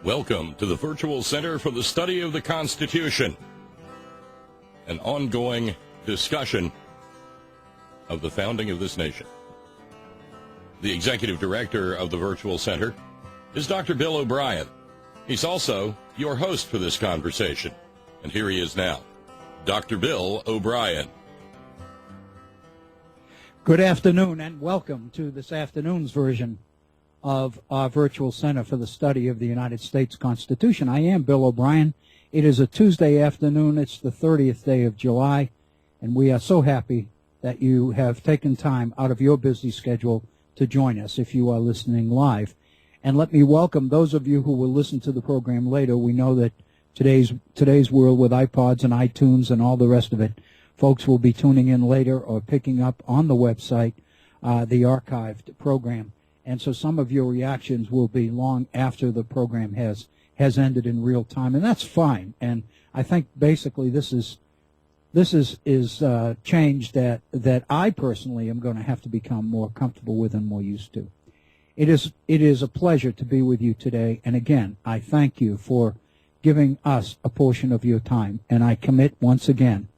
Welcome to the Virtual Center for the Study of the Constitution, an ongoing discussion of the founding of this nation. The executive director of the Virtual Center is Dr. Bill O'Brien. He's also your host for this conversation, and here he is now, Dr. Bill O'Brien. Good afternoon, and welcome to this afternoon's version of our Virtual Center for the Study of the United States Constitution. I am Bill O'Brien. It is a Tuesday afternoon. It's the 30th day of July, and we are so happy that you have taken time out of your busy schedule to join us if you are listening live. And let me welcome those of you who will listen to the program later. We know that today's world with iPods and iTunes and all the rest of it, folks will be tuning in later or picking up on the website the archived program. And so some of your reactions will be long after the program has ended in real time, and that's fine. And I think basically this is change that I personally am going to have to become more comfortable with and more used to. It is a pleasure to be with you today, and again, I thank you for giving us a portion of your time, and I commit once again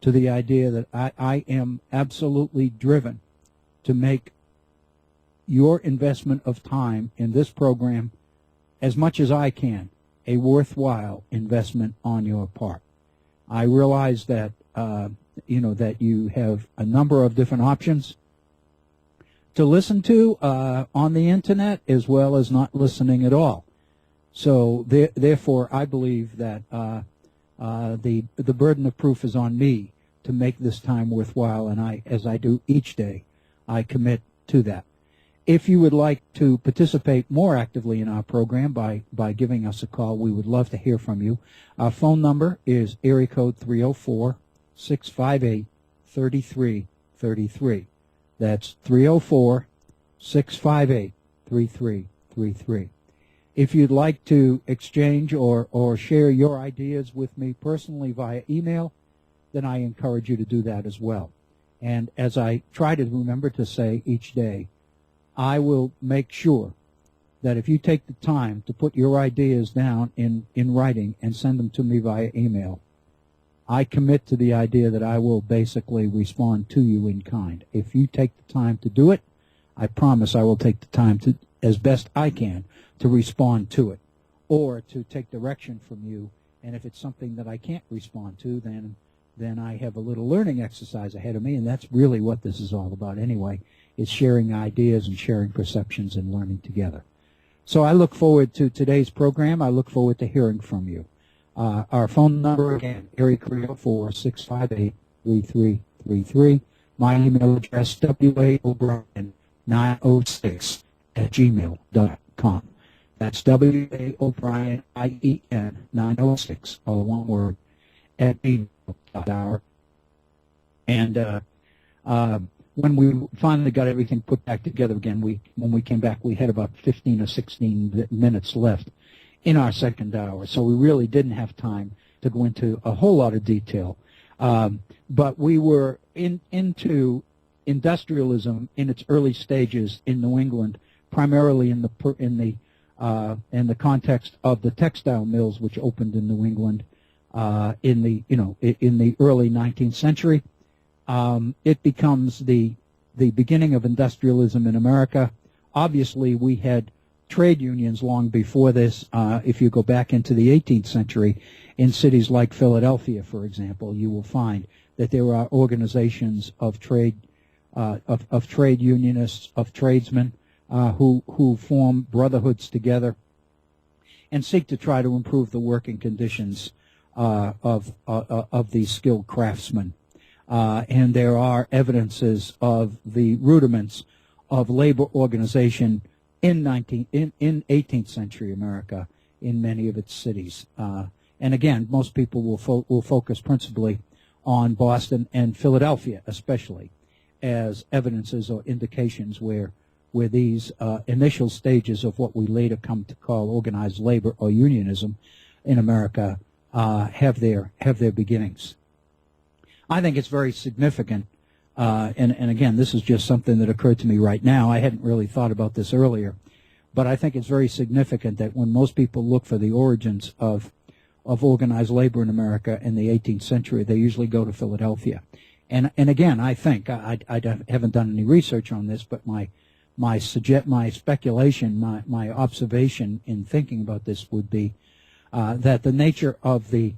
to the idea that I am absolutely driven to make your investment of time in this program, as much as I can, a worthwhile investment on your part. I realize that that you have a number of different options to listen to on the internet, as well as not listening at all. So therefore, I believe that the burden of proof is on me to make this time worthwhile, and as I do each day, I commit to that. If you would like to participate more actively in our program by giving us a call, we would love to hear from you. Our phone number is area code 304-658-3333. That's 304-658-3333. If you'd like to exchange or share your ideas with me personally via email, then I encourage you to do that as well. And as I try to remember to say each day, I will make sure that if you take the time to put your ideas down in writing and send them to me via email, I commit to the idea that I will basically respond to you in kind. If you take the time to do it, I promise I will take the time to, as best I can, to respond to it or to take direction from you. And if it's something that I can't respond to, then I have a little learning exercise ahead of me, and that's really what this is all about anyway. It's sharing ideas and sharing perceptions and learning together. So I look forward to today's program. I look forward to hearing from you. Our phone number, again, area 304-658-3333. My email address, waobrien906@gmail.com. That's waobrien, IEN, 906, all one word, at gmail.com. And when we finally got everything put back together again, when we came back, we had about 15 or 16 minutes left in our second hour. So we really didn't have time to go into a whole lot of detail. But we were into industrialism in its early stages in New England, primarily in the context of the textile mills, which opened in New England in the early 19th century. It becomes the beginning of industrialism in America. Obviously, we had trade unions long before this. If you go back into the 18th century, in cities like Philadelphia, for example, you will find that there are organizations of trade unionists, of tradesmen, who form brotherhoods together and seek to try to improve the working conditions of these skilled craftsmen. And there are evidences of the rudiments of labor organization in 18th century America in many of its cities. And again, most people will focus principally on Boston and Philadelphia, especially, as evidences or indications where these initial stages of what we later come to call organized labor or unionism in America have their beginnings. I think it's very significant, and again, this is just something that occurred to me right now. I hadn't really thought about this earlier. But I think it's very significant that when most people look for the origins of organized labor in America in the 18th century, they usually go to Philadelphia. And again, I think, I haven't done any research on this, but my speculation, my observation in thinking about this would be that the nature of the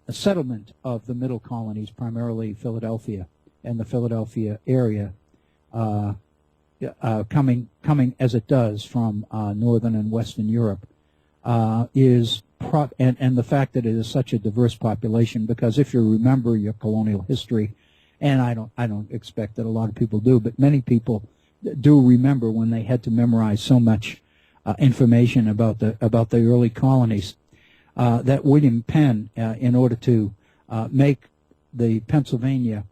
settlement of the middle colonies, primarily Philadelphia and the Philadelphia area, coming as it does from northern and western Europe, and the fact that it is such a diverse population, because if you remember your colonial history, and I don't expect that a lot of people do, but many people do remember when they had to memorize so much information about the early colonies, that William Penn, in order to make the Pennsylvania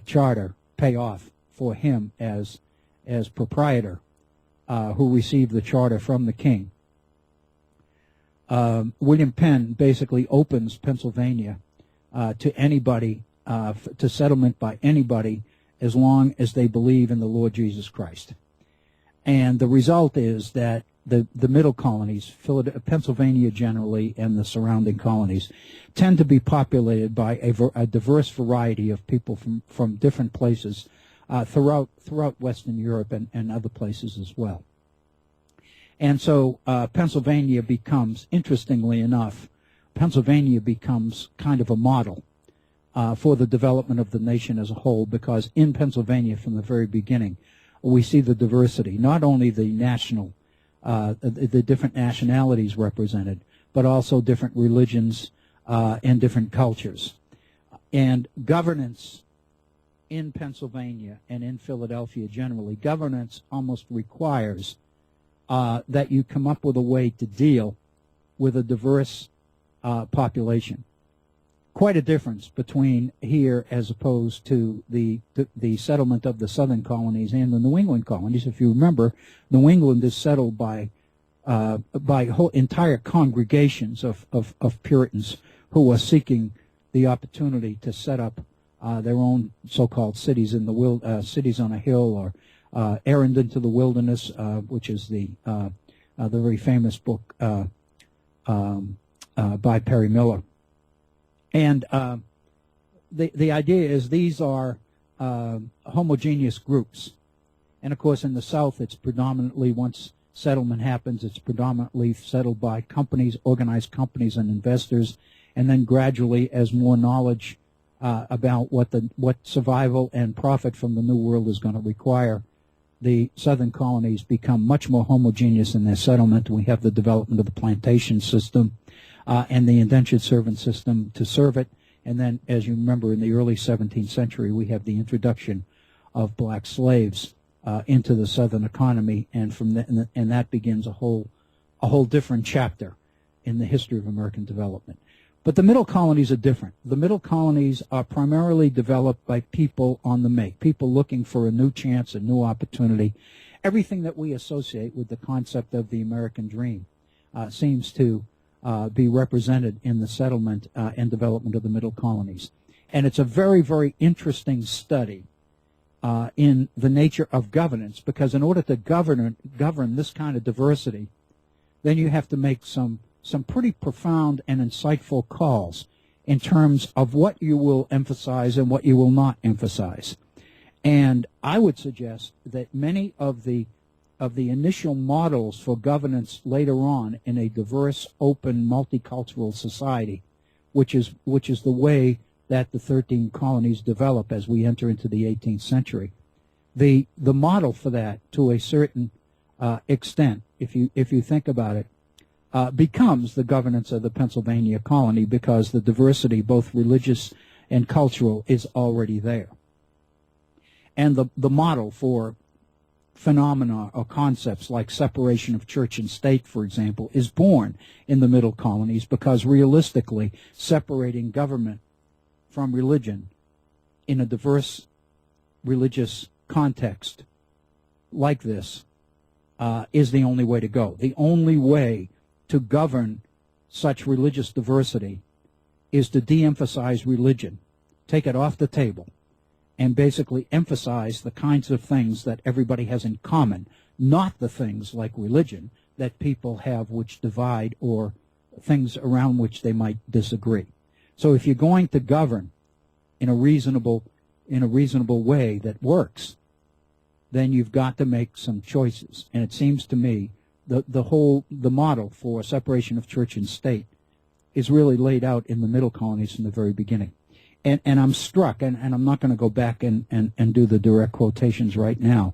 charter pay off for him as proprietor, who received the charter from the king, William Penn basically opens Pennsylvania to anybody, to settlement by anybody, as long as they believe in the Lord Jesus Christ. And the result is that the middle colonies, Pennsylvania generally, and the surrounding colonies, tend to be populated by a diverse variety of people from different places throughout Western Europe and other places as well. And so Pennsylvania becomes, interestingly enough, Pennsylvania becomes kind of a model for the development of the nation as a whole, because in Pennsylvania from the very beginning we see the diversity, not only the national, the different nationalities represented, but also different religions and different cultures. And governance in Pennsylvania and in Philadelphia generally, governance almost requires that you come up with a way to deal with a diverse population. Quite a difference between here as opposed to the settlement of the southern colonies and the New England colonies. If you remember, New England is settled by whole entire congregations of Puritans who are seeking the opportunity to set up their own so-called cities in the cities on a hill, or errand into the wilderness, which is the very famous book by Perry Miller. And the idea is these are homogeneous groups. And of course in the South it's predominantly, once settlement happens, it's predominantly settled by companies, organized companies and investors, and then gradually, as more knowledge about what survival and profit from the New World is going to require, the southern colonies become much more homogeneous in their settlement. We have the development of the plantation system and the indentured servant system to serve it. And then, as you remember, in the early 17th century, we have the introduction of black slaves into the southern economy, and and that begins a whole different chapter in the history of American development. But the middle colonies are different. The middle colonies are primarily developed by people on the make, people looking for a new chance, a new opportunity. Everything that we associate with the concept of the American dream seems to be represented in the settlement and development of the middle colonies. And it's a very, very interesting study in the nature of governance, because in order to govern this kind of diversity, then you have to make some pretty profound and insightful calls in terms of what you will emphasize and what you will not emphasize. And I would suggest that many of the initial models for governance later on in a diverse, open, multicultural society, which is the way that the 13 colonies develop as we enter into the 18th century. The model for that, to a certain extent, if you think about it, becomes the governance of the Pennsylvania colony, because the diversity, both religious and cultural, is already there. And the model for phenomena or concepts like separation of church and state, for example, is born in the middle colonies, because realistically, separating government from religion in a diverse religious context like this is the only way to go. The only way to govern such religious diversity is to de-emphasize religion, take it off the table, and basically emphasize the kinds of things that everybody has in common, not the things like religion that people have which divide or things around which they might disagree. So if you're going to govern in a reasonable way that works, then you've got to make some choices. And it seems to me the model for separation of church and state is really laid out in the middle colonies from the very beginning. And I'm struck, and I'm not going to go back and do the direct quotations right now,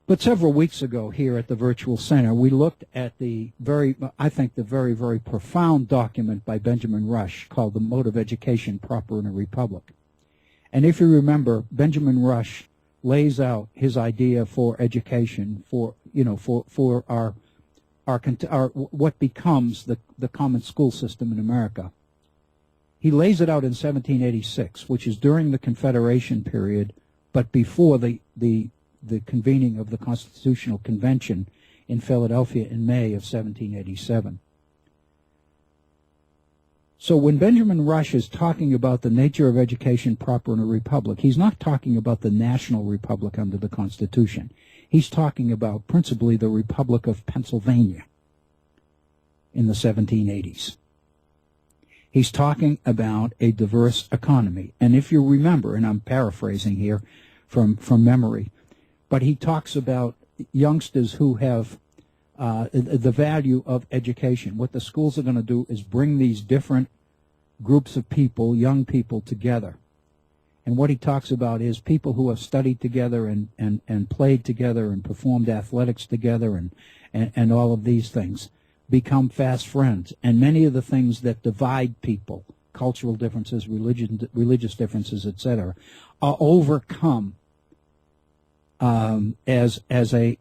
but several weeks ago here at the Virtual Center, we looked at I think the very, very profound document by Benjamin Rush called The Mode of Education Proper in a Republic. And if you remember, Benjamin Rush lays out his idea for education for our what becomes the common school system in America. He lays it out in 1786, which is during the Confederation period, but before the convening of the Constitutional Convention in Philadelphia in May of 1787. So when Benjamin Rush is talking about the nature of education proper in a republic, he's not talking about the national republic under the Constitution. He's talking about principally the Republic of Pennsylvania in the 1780s. He's talking about a diverse economy. And if you remember, and I'm paraphrasing here from memory, but he talks about youngsters who have the value of education. What the schools are going to do is bring these different groups of people, young people, together. And what he talks about is people who have studied together and played together and performed athletics together and all of these things become fast friends. And many of the things that divide people, cultural differences, religious differences, etc., are overcome as a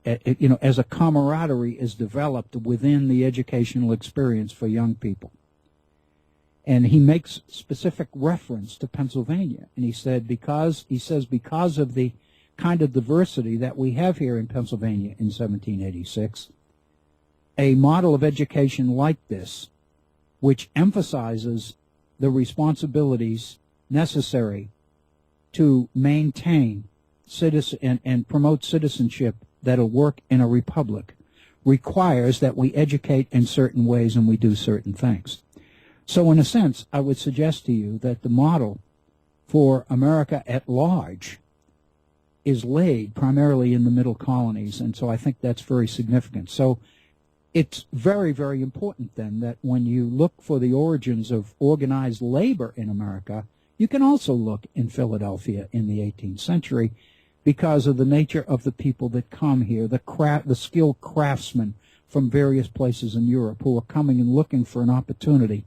camaraderie is developed within the educational experience for young people. And he makes specific reference to Pennsylvania, and he says because of the kind of diversity that we have here in Pennsylvania in 1786, a model of education like this, which emphasizes the responsibilities necessary to maintain and promote citizenship that'll work in a republic, requires that we educate in certain ways and we do certain things. So in a sense, I would suggest to you that the model for America at large is laid primarily in the middle colonies, and so I think that's very significant. So it's very, very important then that when you look for the origins of organized labor in America, you can also look in Philadelphia in the 18th century because of the nature of the people that come here, the skilled craftsmen from various places in Europe who are coming and looking for an opportunity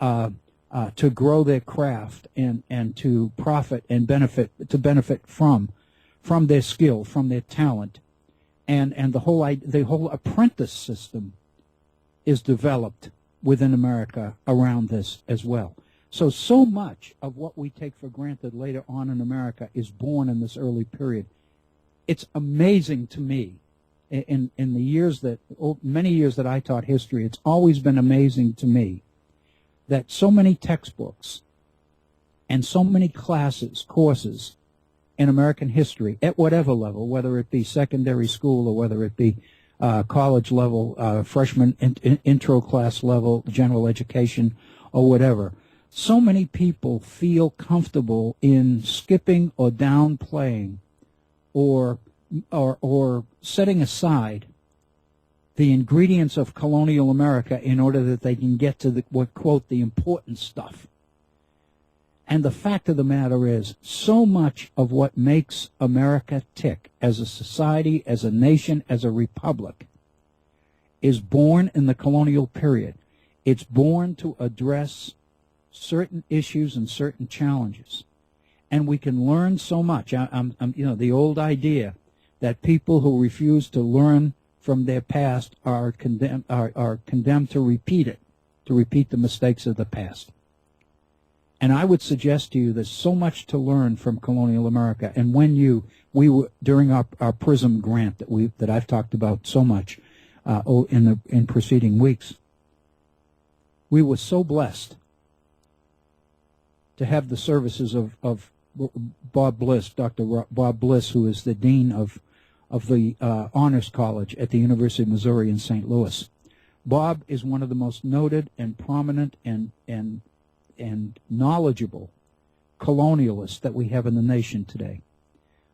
to grow their craft and to profit and benefit from their skill, from their talent, and the whole apprentice system is developed within America around this as well. So much of what we take for granted later on in America is born in this early period. It's amazing to me. In the many years that I taught history, it's always been amazing to me that so many textbooks and so many courses in American history at whatever level, whether it be secondary school or whether it be college level, freshman intro class level, general education or whatever, so many people feel comfortable in skipping or downplaying or setting aside the ingredients of colonial America in order that they can get to the important stuff. And the fact of the matter is, so much of what makes America tick as a society, as a nation, as a republic, is born in the colonial period. It's born to address certain issues and certain challenges. And we can learn so much. The old idea that people who refuse to learn from their past are condemned to repeat the mistakes of the past. And I would suggest to you there's so much to learn from colonial America. And when we were during our PRISM grant that I've talked about so much in preceding weeks, we were so blessed to have the services of Bob Bliss, Dr. Bob Bliss, who is the dean of Honors College at the University of Missouri in St. Louis. Bob is one of the most noted and prominent and knowledgeable colonialists that we have in the nation today.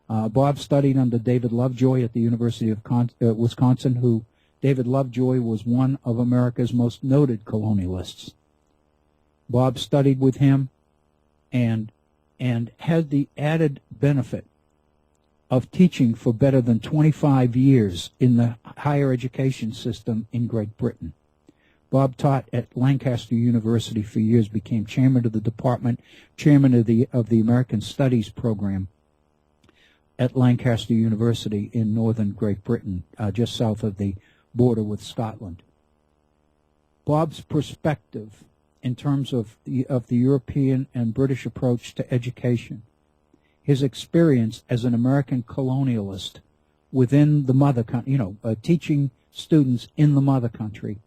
Bob studied under David Lovejoy at the University of Wisconsin, who David Lovejoy was one of America's most noted colonialists. Bob studied with him and had the added benefit of teaching for better than 25 years in the higher education system in Great Britain. Bob taught at Lancaster University for years, became chairman of the department, chairman of the American Studies program at Lancaster University in northern Great Britain, just south of the border with Scotland. Bob's perspective in terms of the European and British approach to education, his experience as an American colonialist within the mother country, teaching students in the mother country,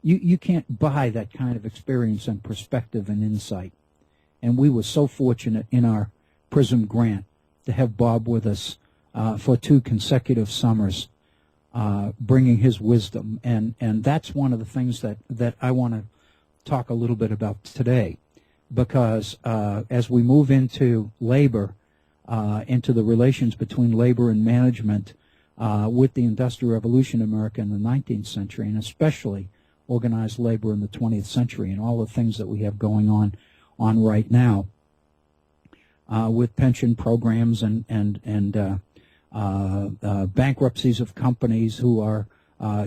you can't buy that kind of experience and perspective and insight. And we were so fortunate in our PRISM grant to have Bob with us for 2 consecutive summers, bringing his wisdom. And that's one of the things that I want to talk a little bit about today, because as we move into labor, into the relations between labor and management with the Industrial Revolution in America in the 19th century, and especially organized labor in the 20th century, and all the things that we have going on right now with pension programs and bankruptcies of companies who are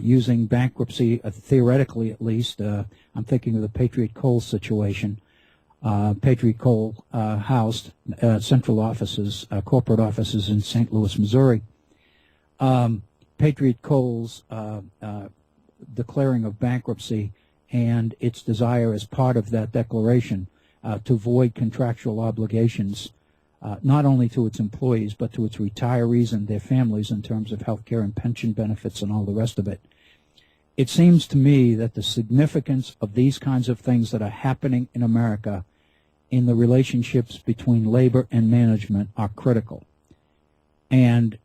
using bankruptcy, theoretically at least. I'm thinking of the Patriot Coal situation. Patriot Coal housed central offices, corporate offices in St. Louis, Missouri. Patriot Coal's declaring of bankruptcy and its desire as part of that declaration to void contractual obligations, not only to its employees but to its retirees and their families in terms of health care and pension benefits and all the rest of it. It seems to me that the significance of these kinds of things that are happening in America in the relationships between labor and management are critical. And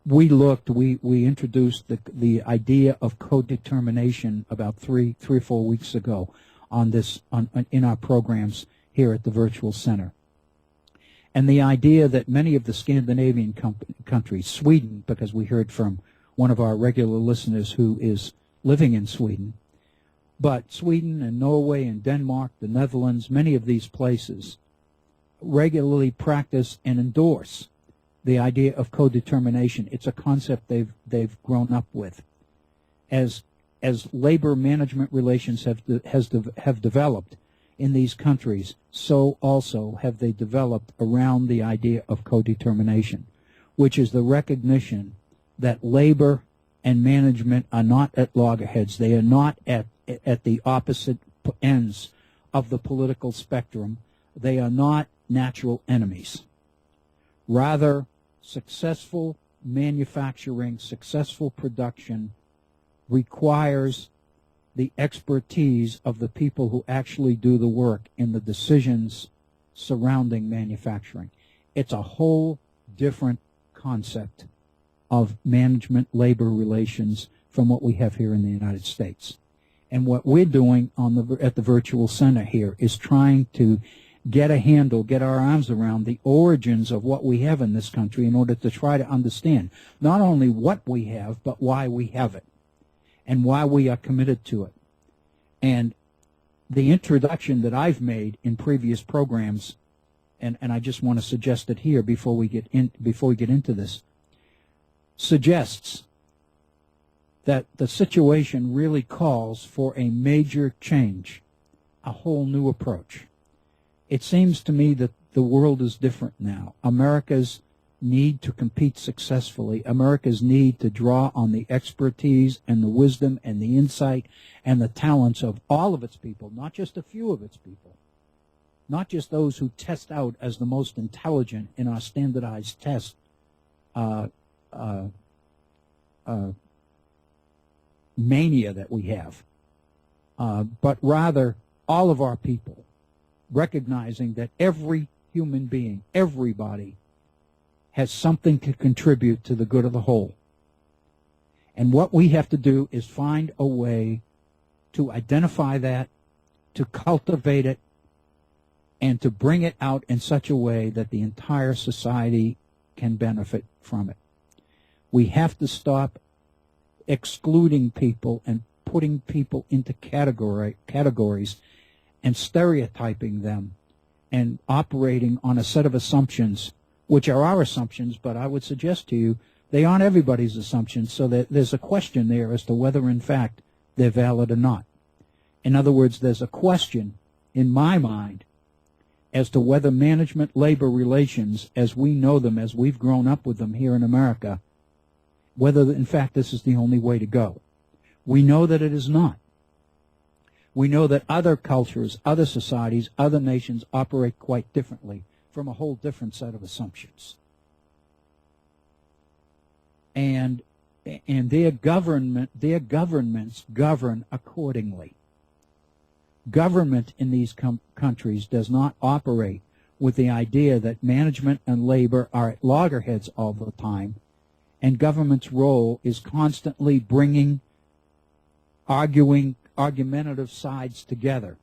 we introduced the idea of co-determination about three or 4 weeks ago in our programs here at the Virtual Center. And the idea that many of the Scandinavian countries, Sweden, because we heard from one of our regular listeners who is living in Sweden, but Sweden and Norway and Denmark, the Netherlands, many of these places regularly practice and endorse the idea of co-determination. It's a concept they've grown up with. As labor management relations have developed in these countries, so also have they developed around the idea of co-determination, which is the recognition that labor and management are not at loggerheads. They are not at the opposite ends of the political spectrum. They are not natural enemies. Rather, successful manufacturing, successful production requires the expertise of the people who actually do the work in the decisions surrounding manufacturing. It's a whole different concept of management labor relations from what we have here in the United States. And what we're doing at the Virtual Center here is trying to get our arms around the origins of what we have in this country in order to try to understand not only what we have, but why we have it and why we are committed to it. And the introduction that I've made in previous programs, and I just want to suggest it here before we get into this, suggests that the situation really calls for a major change, a whole new approach. It seems to me that the world is different now. America's need to compete successfully, America's need to draw on the expertise and the wisdom and the insight and the talents of all of its people, not just a few of its people, not just those who test out as the most intelligent in our standardized test mania that we have, but rather all of our people, recognizing that every human being, everybody, has something to contribute to the good of the whole. And what we have to do is find a way to identify that, to cultivate it, and to bring it out in such a way that the entire society can benefit from it. We have to stop excluding people and putting people into categories and stereotyping them and operating on a set of assumptions, which are our assumptions, but I would suggest to you they aren't everybody's assumptions, so that there's a question there as to whether, in fact, they're valid or not. In other words, there's a question in my mind as to whether management-labor relations, as we know them, as we've grown up with them here in America, whether, in fact, this is the only way to go. We know that it is not. We know that other cultures, other societies, other nations operate quite differently from a whole different set of assumptions. And their governments govern accordingly. Government in these countries does not operate with the idea that management and labor are at loggerheads all the time, and government's role is constantly bringing argumentative sides together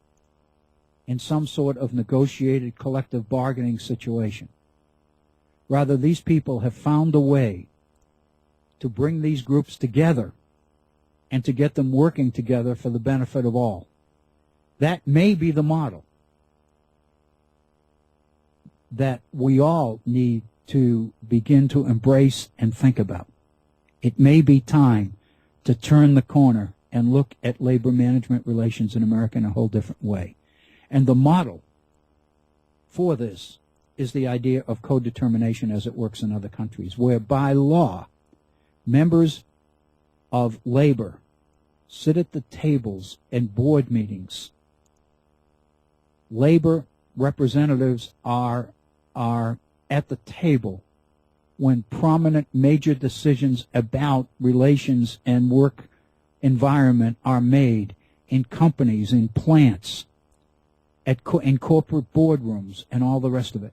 in some sort of negotiated collective bargaining situation. Rather, these people have found a way to bring these groups together and to get them working together for the benefit of all. That may be the model that we all need to begin to embrace and think about. It may be time to turn the corner and look at labor management relations in America in a whole different way. And the model for this is the idea of co-determination as it works in other countries, where by law, members of labor sit at the tables and board meetings. Labor representatives are at the table when prominent major decisions about relations and work environment are made in companies, in plants, in corporate boardrooms, and all the rest of it.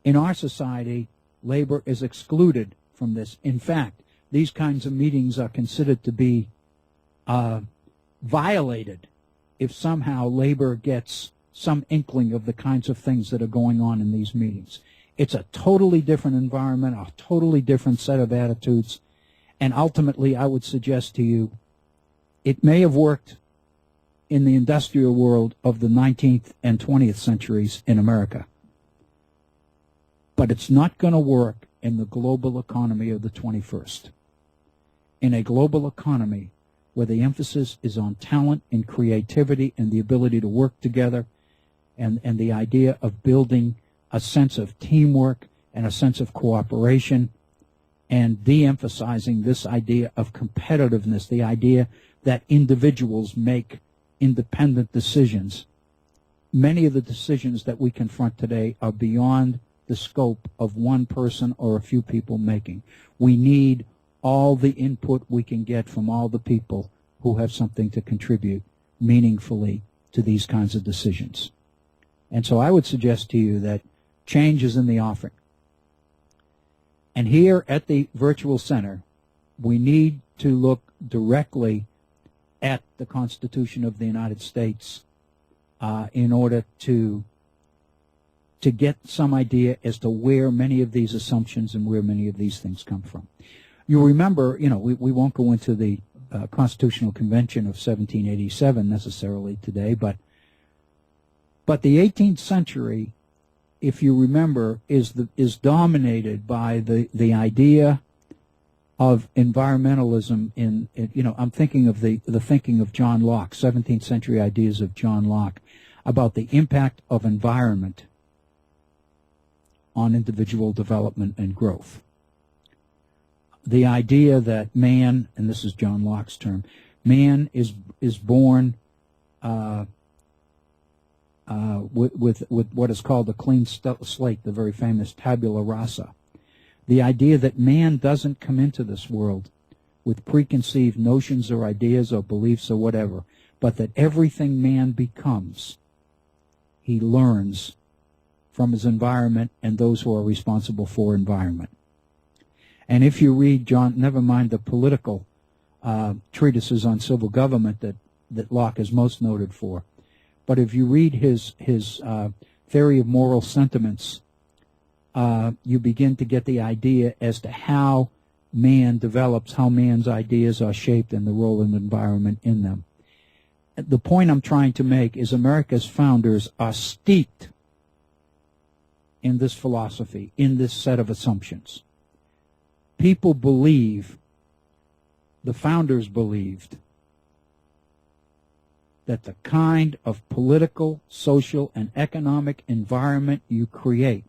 In our society, labor is excluded from this. In fact, these kinds of meetings are considered to be violated if somehow labor gets some inkling of the kinds of things that are going on in these meetings. It's a totally different environment, a totally different set of attitudes, and ultimately I would suggest to you it may have worked in the industrial world of the 19th and 20th centuries in America, but it's not going to work in the global economy of the 21st. In a global economy where the emphasis is on talent and creativity and the ability to work together and the idea of building a sense of teamwork and a sense of cooperation and de-emphasizing this idea of competitiveness, the idea that individuals make independent decisions. Many of the decisions that we confront today are beyond the scope of one person or a few people making. We need all the input we can get from all the people who have something to contribute meaningfully to these kinds of decisions. And so I would suggest to you that change is in the offing. And here at the Virtual Center, we need to look directly at the Constitution of the United States in order to get some idea as to where many of these assumptions and where many of these things come from. You remember, we won't go into the Constitutional Convention of 1787 necessarily today, but the 18th century, if you remember, is dominated by the idea of environmentalism. I'm thinking of the thinking of John Locke, 17th century ideas of John Locke about the impact of environment on individual development and growth. The idea that man, and this is John Locke's term, man is born with what is called a clean slate, the very famous tabula rasa. The idea that man doesn't come into this world with preconceived notions or ideas or beliefs or whatever, but that everything man becomes, he learns from his environment and those who are responsible for environment. And if you read John, never mind the political treatises on civil government that Locke is most noted for, but if you read his theory of moral sentiments, you begin to get the idea as to how man develops, how man's ideas are shaped, and the role of the environment in them. The point I'm trying to make is America's founders are steeped in this philosophy, in this set of assumptions. People believe, the founders believed, that the kind of political, social, and economic environment you create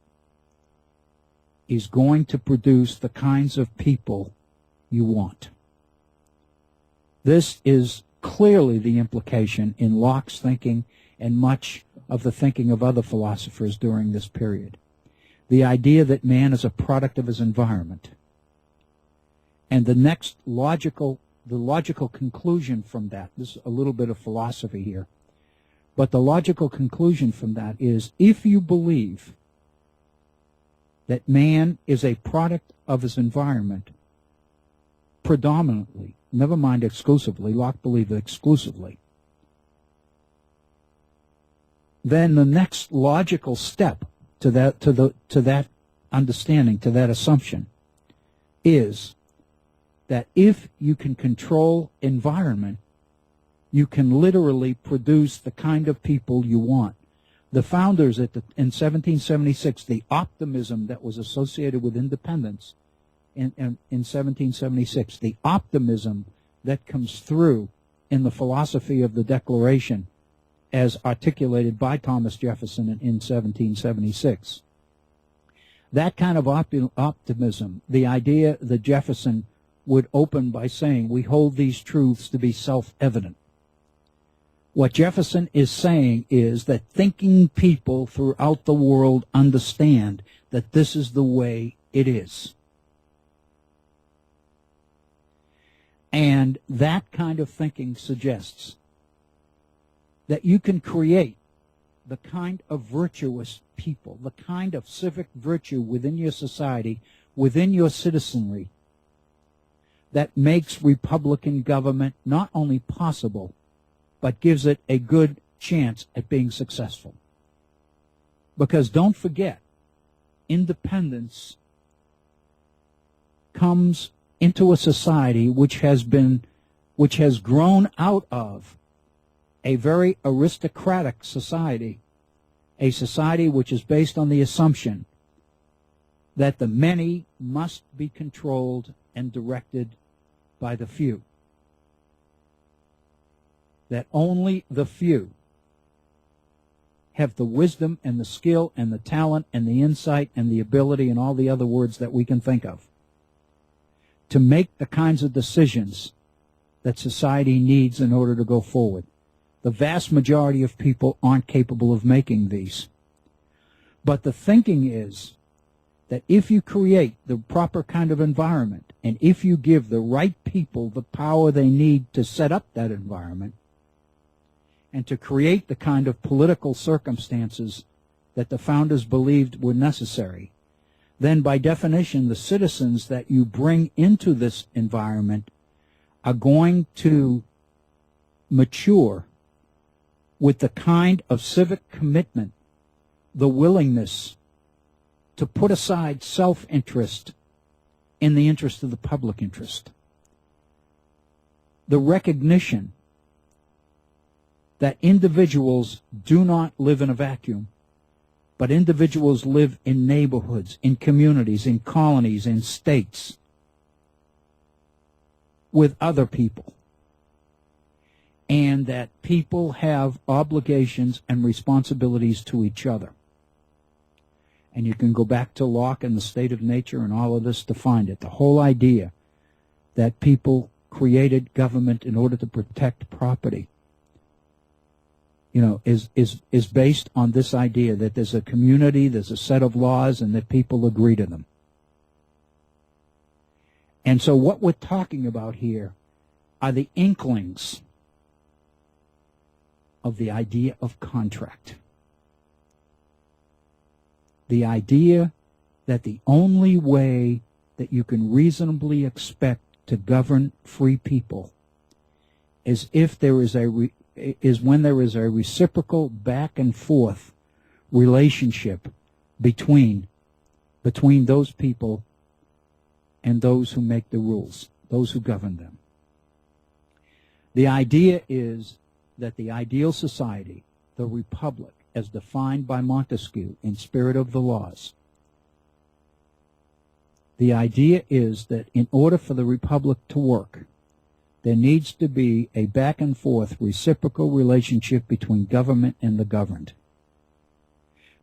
is going to produce the kinds of people you want. This is clearly the implication in Locke's thinking and much of the thinking of other philosophers during this period. The idea that man is a product of his environment. And the logical conclusion from that, this is a little bit of philosophy here, but the logical conclusion from that is if you believe that man is a product of his environment predominantly, never mind exclusively, Locke believed exclusively, then the next logical step to that understanding, to that assumption, is that if you can control environment, you can literally produce the kind of people you want. The founders in 1776, the optimism that was associated with independence in 1776, the optimism that comes through in the philosophy of the Declaration as articulated by Thomas Jefferson in 1776. That kind of optimism, the idea that Jefferson would open by saying, we hold these truths to be self-evident. What Jefferson is saying is that thinking people throughout the world understand that this is the way it is. And that kind of thinking suggests that you can create the kind of virtuous people, the kind of civic virtue within your society, within your citizenry, that makes Republican government not only possible, but gives it a good chance at being successful. Because don't forget, independence comes into a society which has grown out of a very aristocratic society, a society which is based on the assumption that the many must be controlled and directed by the few. That only the few have the wisdom and the skill and the talent and the insight and the ability and all the other words that we can think of to make the kinds of decisions that society needs in order to go forward. The vast majority of people aren't capable of making these. But the thinking is that if you create the proper kind of environment and if you give the right people the power they need to set up that environment and to create the kind of political circumstances that the founders believed were necessary, then by definition the citizens that you bring into this environment are going to mature with the kind of civic commitment, the willingness to put aside self-interest in the interest of the public interest. The recognition that individuals do not live in a vacuum, but individuals live in neighborhoods, in communities, in colonies, in states, with other people. And that people have obligations and responsibilities to each other. And you can go back to Locke and the state of nature and all of this to find it. The whole idea that people created government in order to protect property, is based on this idea that there's a community, there's a set of laws, and that people agree to them. And so what we're talking about here are the inklings of the idea of contract. The idea that the only way that you can reasonably expect to govern free people is if there is when there is a reciprocal back and forth relationship between those people and those who make the rules, those who govern them. The idea is that the ideal society, the republic, as defined by Montesquieu in Spirit of the Laws, the idea is that in order for the republic to work, there needs to be a back and forth reciprocal relationship between government and the governed.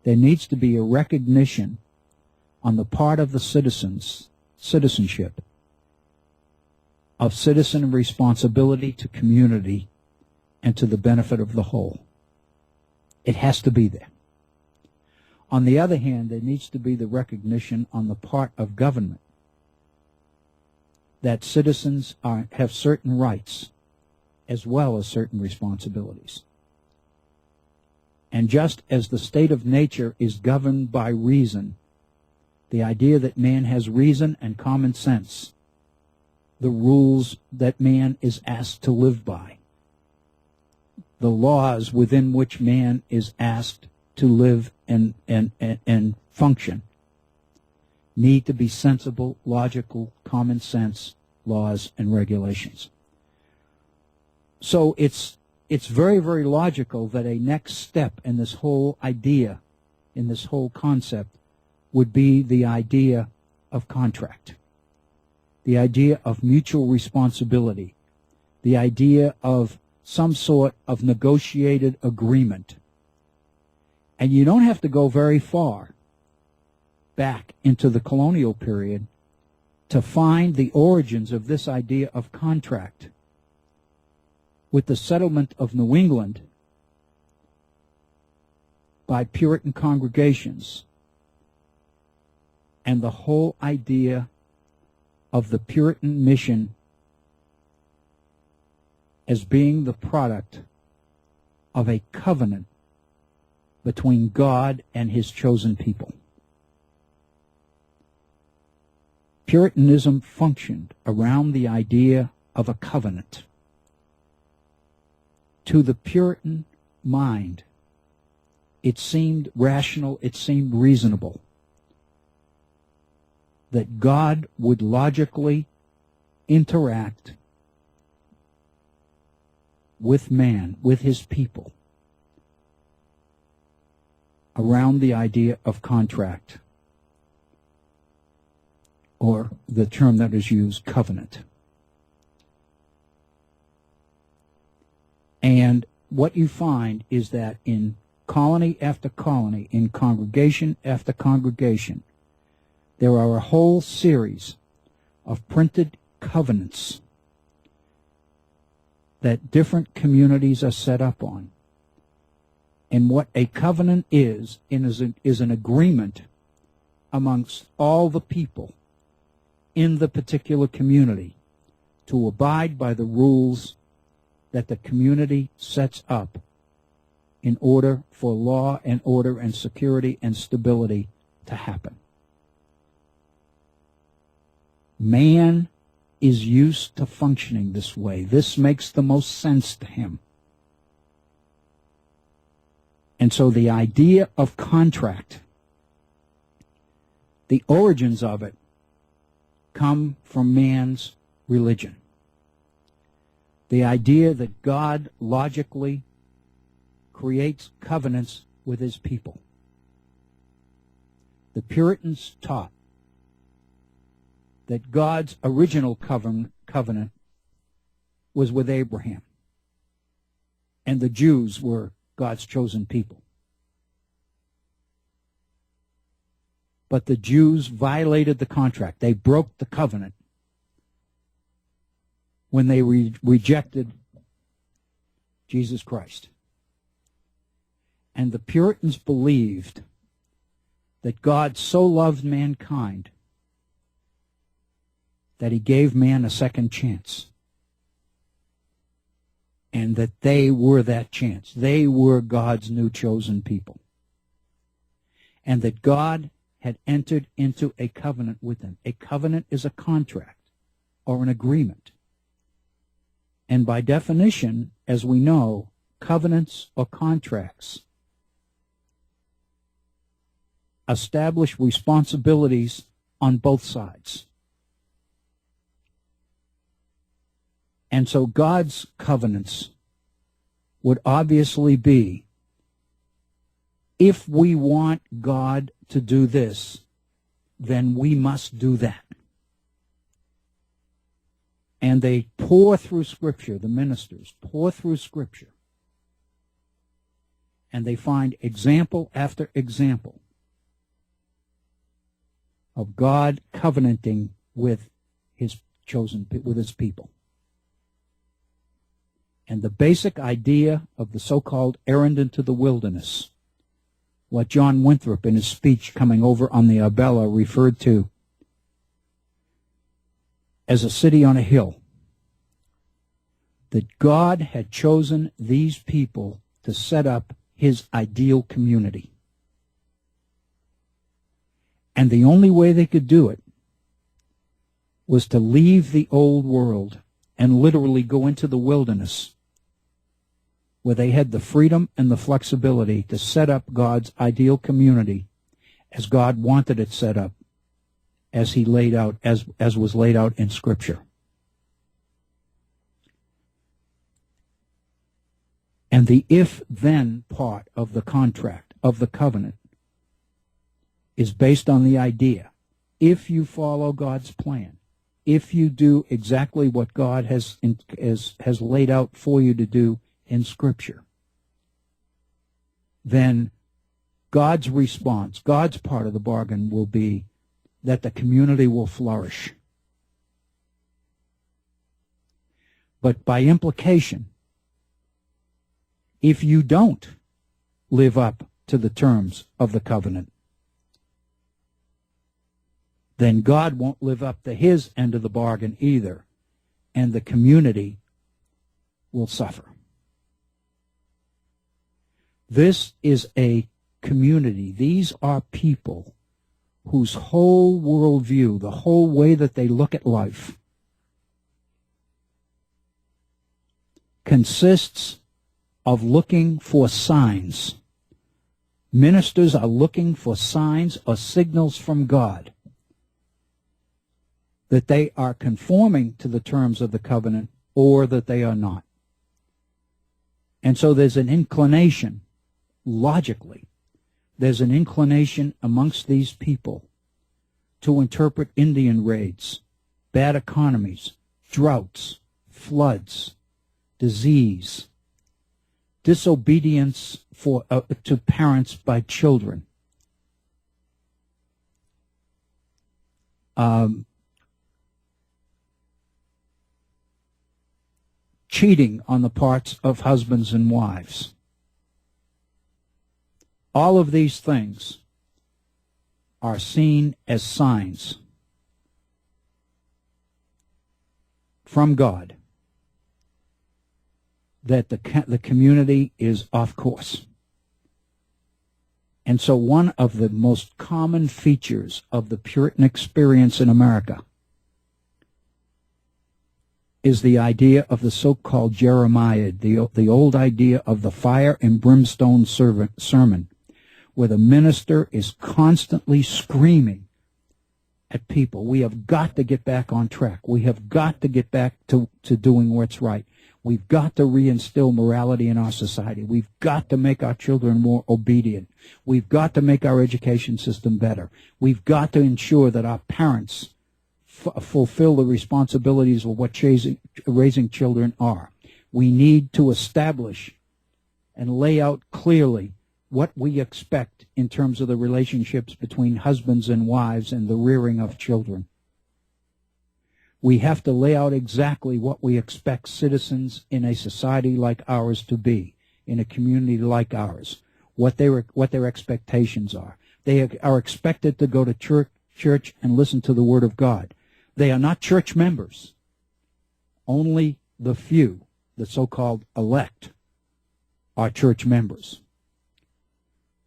There needs to be a recognition on the part of the citizenship of citizen responsibility to community and to the benefit of the whole. It has to be there. On the other hand, there needs to be the recognition on the part of government that citizens have certain rights as well as certain responsibilities. And just as the state of nature is governed by reason, the idea that man has reason and common sense, the rules that man is asked to live by, the laws within which man is asked to live and function, need to be sensible, logical, common sense laws and regulations. So it's very, very logical that a next step in this whole idea, in this whole concept, would be the idea of contract, the idea of mutual responsibility, the idea of some sort of negotiated agreement. And you don't have to go very far back into the colonial period to find the origins of this idea of contract with the settlement of New England by Puritan congregations and the whole idea of the Puritan mission as being the product of a covenant between God and his chosen people. Puritanism functioned around the idea of a covenant. To the Puritan mind, it seemed rational, it seemed reasonable that God would logically interact with man, with his people, around the idea of contract, or the term that is used, covenant. And what you find is that in colony after colony, in congregation after congregation, there are a whole series of printed covenants that different communities are set up on. And what a covenant is an agreement amongst all the people in the particular community to abide by the rules that the community sets up in order for law and order and security and stability to happen. Man is used to functioning this way. This makes the most sense to him. And so the idea of contract, the origins of it, come from man's religion. The idea that God logically creates covenants with his people. The Puritans taught that God's original covenant was with Abraham, and the Jews were God's chosen people. But the Jews violated the contract. They broke the covenant when they rejected Jesus Christ. And the Puritans believed that God so loved mankind that he gave man a second chance. And that they were that chance. They were God's new chosen people. and that God had entered into a covenant with them. A covenant is a contract or an agreement. And by definition, as we know, covenants or contracts establish responsibilities on both sides. And so God's covenants would obviously be, if we want God to do this, then we must do that. And they pour through Scripture, the ministers pour through Scripture, and they find example after example of God covenanting with his chosen, with his people. And the basic idea of the so-called errand into the wilderness, what John Winthrop in his speech coming over on the Arbella referred to as a city on a hill, that God had chosen these people to set up his ideal community. And the only way they could do it was to leave the old world and literally go into the wilderness, where they had the freedom and the flexibility to set up God's ideal community as God wanted it set up, as he laid out, as was laid out in Scripture. And the if-then part of the contract, of the covenant, is based on the idea, if you follow God's plan, if you do exactly what God has laid out for you to do in Scripture, then God's response, God's part of the bargain will be that the community will flourish. But by implication, if you don't live up to the terms of the covenant, then God won't live up to his end of the bargain either, and the community will suffer. This is a community. These are people whose whole worldview, the whole way that they look at life, consists of looking for signs. Ministers are looking for signs or signals from God that they are conforming to the terms of the covenant or that they are not. And so there's an inclination, logically, there's an inclination amongst these people to interpret Indian raids, bad economies, droughts, floods, disease, disobedience to parents by children, cheating on the parts of husbands and wives. All of these things are seen as signs from God that the community is off course. And so one of the most common features of the Puritan experience in America is the idea of the so-called Jeremiad, the old idea of the fire and brimstone sermon, where the minister is constantly screaming at people. We have got to get back on track. We have got to get back to doing what's right. We've got to reinstill morality in our society. We've got to make our children more obedient. We've got to make our education system better. We've got to ensure that our parents fulfill the responsibilities of what raising children are. We need to establish and lay out clearly what we expect in terms of the relationships between husbands and wives and the rearing of children. We have to lay out exactly what we expect citizens in a society like ours to be, in a community like ours, what their expectations are. They are expected to go to church and listen to the Word of God. They are not church members. Only the few, the so-called elect, are church members.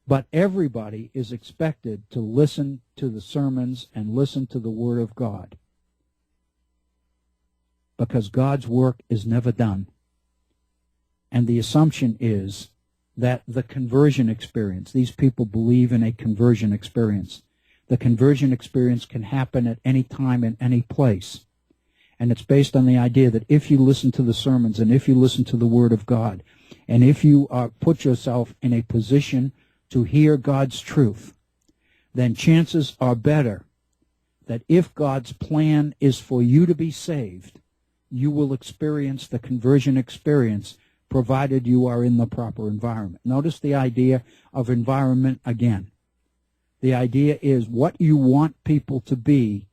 But everybody is expected to listen to the sermons and listen to the Word of God, because God's work is never done. And the assumption is that the conversion experience, these people believe in a conversion experience. The conversion experience can happen at any time in any place. And it's based on the idea that if you listen to the sermons and if you listen to the Word of God, and if you put yourself in a position to hear God's truth, then chances are better that if God's plan is for you to be saved, you will experience the conversion experience, provided you are in the proper environment. Notice the idea of environment again. The idea is what you want people to be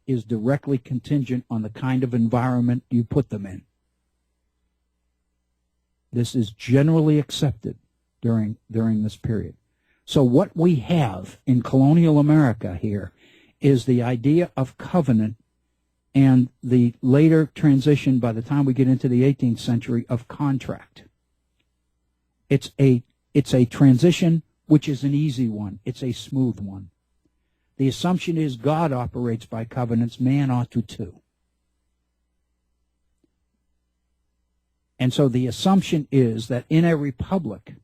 is directly contingent on the kind of environment you put them in. This is generally accepted during this period. So what we have in colonial America here is the idea of covenant and the later transition, by the time we get into the 18th century, of contract. It's a transition which is an easy one. It's a smooth one. The assumption is God operates by covenants, man ought to too. And so the assumption is that in a republic,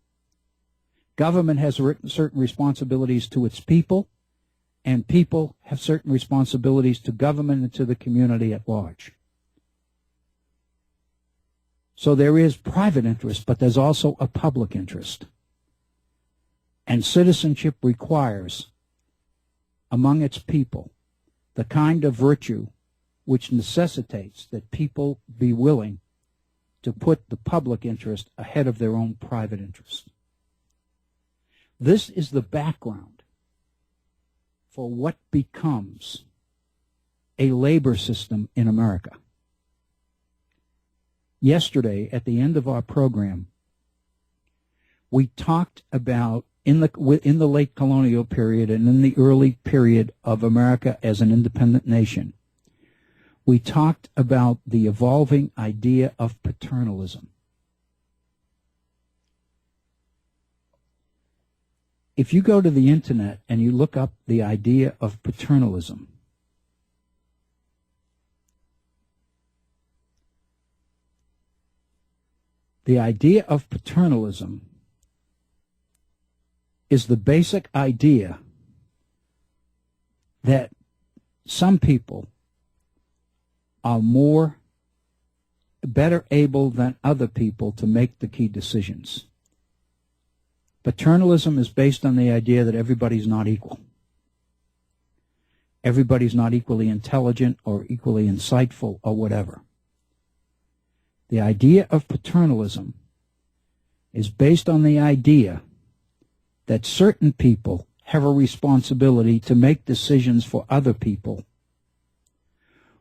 government has certain responsibilities to its people, and people have certain responsibilities to government and to the community at large. So there is private interest, but there's also a public interest. And citizenship requires, among its people, the kind of virtue which necessitates that people be willing to put the public interest ahead of their own private interest. This is the background for what becomes a labor system in America. Yesterday, at the end of our program, we talked about in the late colonial period and in the early period of America as an independent nation, we talked about the evolving idea of paternalism. If you go to the internet and you look up the idea of paternalism, the idea of paternalism is the basic idea that some people are better able than other people to make the key decisions. Paternalism is based on the idea that everybody's not equal. Everybody's not equally intelligent or equally insightful or whatever. The idea of paternalism is based on the idea that certain people have a responsibility to make decisions for other people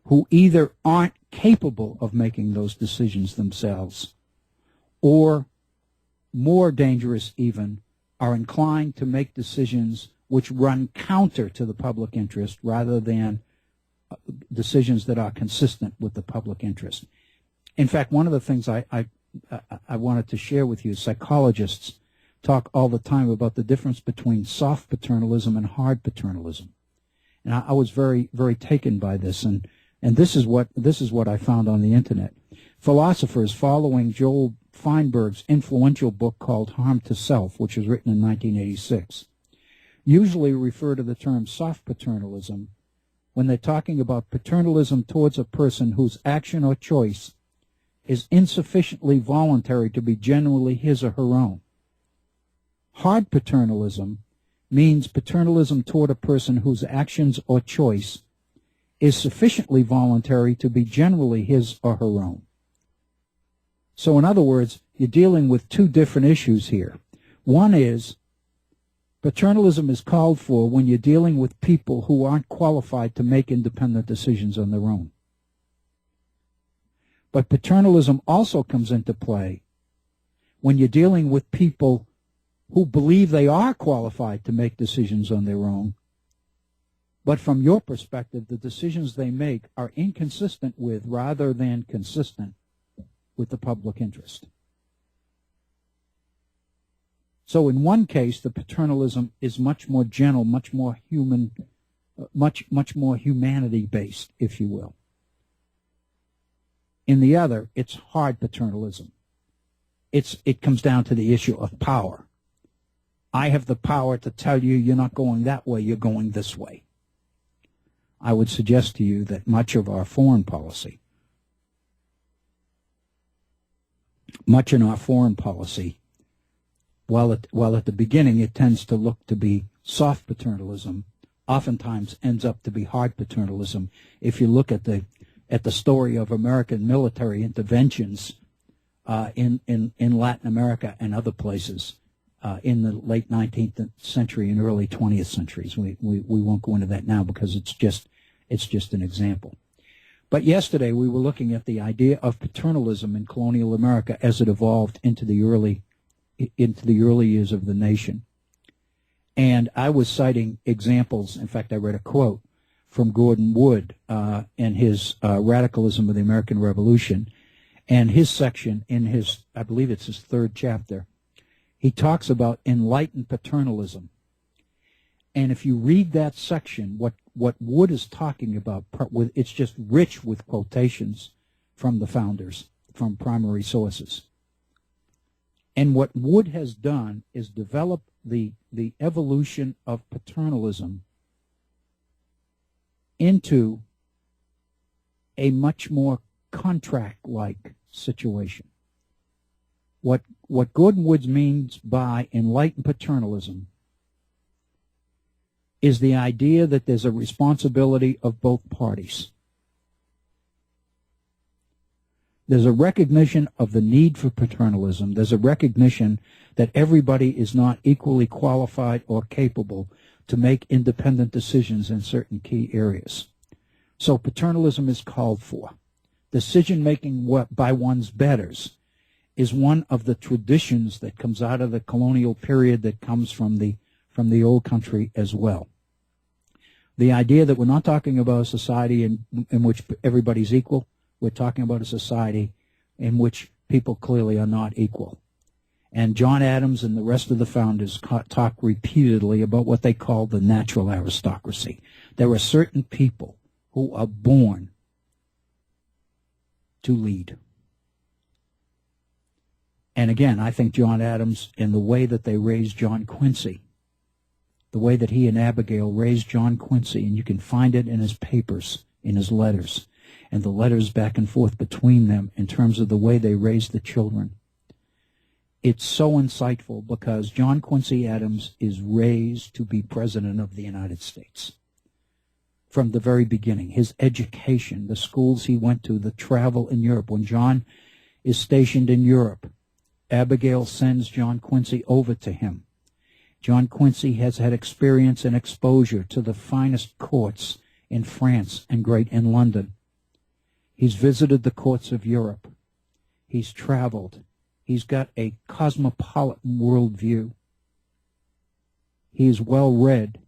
who either aren't capable of making those decisions themselves, or, more dangerous even, are inclined to make decisions which run counter to the public interest rather than decisions that are consistent with the public interest. In fact, one of the things I wanted to share with you is psychologists talk all the time about the difference between soft paternalism and hard paternalism. And I was very, very taken by this, and this is what I found on the internet. Philosophers following Joel Feinberg's influential book called Harm to Self, which was written in 1986, usually refer to the term soft paternalism when they're talking about paternalism towards a person whose action or choice is insufficiently voluntary to be genuinely his or her own. Hard paternalism means paternalism toward a person whose actions or choice is sufficiently voluntary to be generally his or her own. So in other words, you're dealing with two different issues here. One is paternalism is called for when you're dealing with people who aren't qualified to make independent decisions on their own. But paternalism also comes into play when you're dealing with people who believe they are qualified to make decisions on their own, but from your perspective, the decisions they make are inconsistent with, rather than consistent with, the public interest. So in one case, the paternalism is much more gentle, much more human, much more humanity-based, if you will. In the other, it's hard paternalism. It comes down to the issue of power. I have the power to tell you you're not going that way, you're going this way. I would suggest to you that much of our foreign policy, while at the beginning it tends to look to be soft paternalism, oftentimes ends up to be hard paternalism. If you look at the story of American military interventions in Latin America and other places in the late 19th century and early 20th centuries, we won't go into that now because it's just an example. But yesterday we were looking at the idea of paternalism in colonial America as it evolved into the early years of the nation. And I was citing examples. In fact, I read a quote from Gordon Wood in his Radicalism of the American Revolution. And his section in his, I believe it's his third chapter, he talks about enlightened paternalism. And if you read that section, what Wood is talking about, it's just rich with quotations from the founders, from primary sources. And what Wood has done is develop the evolution of paternalism into a much more contract-like situation. What Gordon Wood means by enlightened paternalism is the idea that there's a responsibility of both parties. There's a recognition of the need for paternalism. There's a recognition that everybody is not equally qualified or capable to make independent decisions in certain key areas. So paternalism is called for. Decision-making by one's betters is one of the traditions that comes out of the colonial period, that comes from the old country as well. The idea that we're not talking about a society in which everybody's equal. We're talking about a society in which people clearly are not equal. And John Adams and the rest of the founders talk repeatedly about what they call the natural aristocracy. There are certain people who are born to lead. And again, I think John Adams, in the way that they raised John Quincy, the way that he and Abigail raised John Quincy, and you can find it in his papers, in his letters, and the letters back and forth between them in terms of the way they raised the children. It's so insightful because John Quincy Adams is raised to be President of the United States. From the very beginning, his education, the schools he went to, the travel in Europe. When John is stationed in Europe, Abigail sends John Quincy over to him. John Quincy has had experience and exposure to the finest courts in France and in London. He's visited the courts of Europe. He's traveled. He's got a cosmopolitan worldview. He is well read.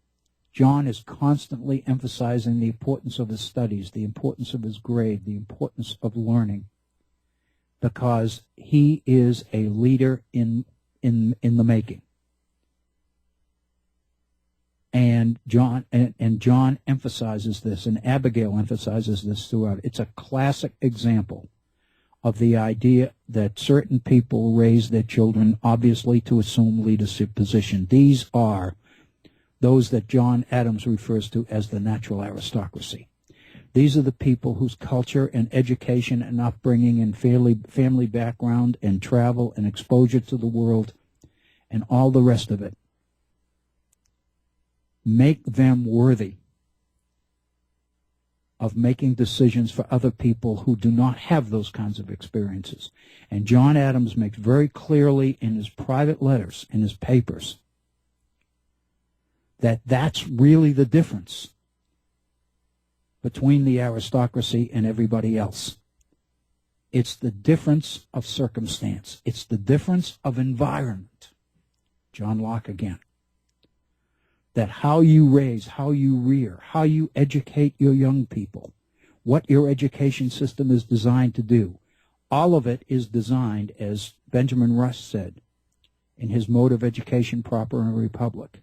John is constantly emphasizing the importance of his studies, the importance of his grade, the importance of learning, because he is a leader in the making. And John emphasizes this, and Abigail emphasizes this throughout. It's a classic example of the idea that certain people raise their children, obviously, to assume leadership position. These are those that John Adams refers to as the natural aristocracy. These are the people whose culture and education and upbringing and family background and travel and exposure to the world and all the rest of it make them worthy of making decisions for other people who do not have those kinds of experiences. And John Adams makes very clearly in his private letters, in his papers, that that's really the difference between the aristocracy and everybody else. It's the difference of circumstance. It's the difference of environment. John Locke again. That how you raise, how you rear, how you educate your young people, what your education system is designed to do, all of it is designed, as Benjamin Rush said, in his mode of education proper in a republic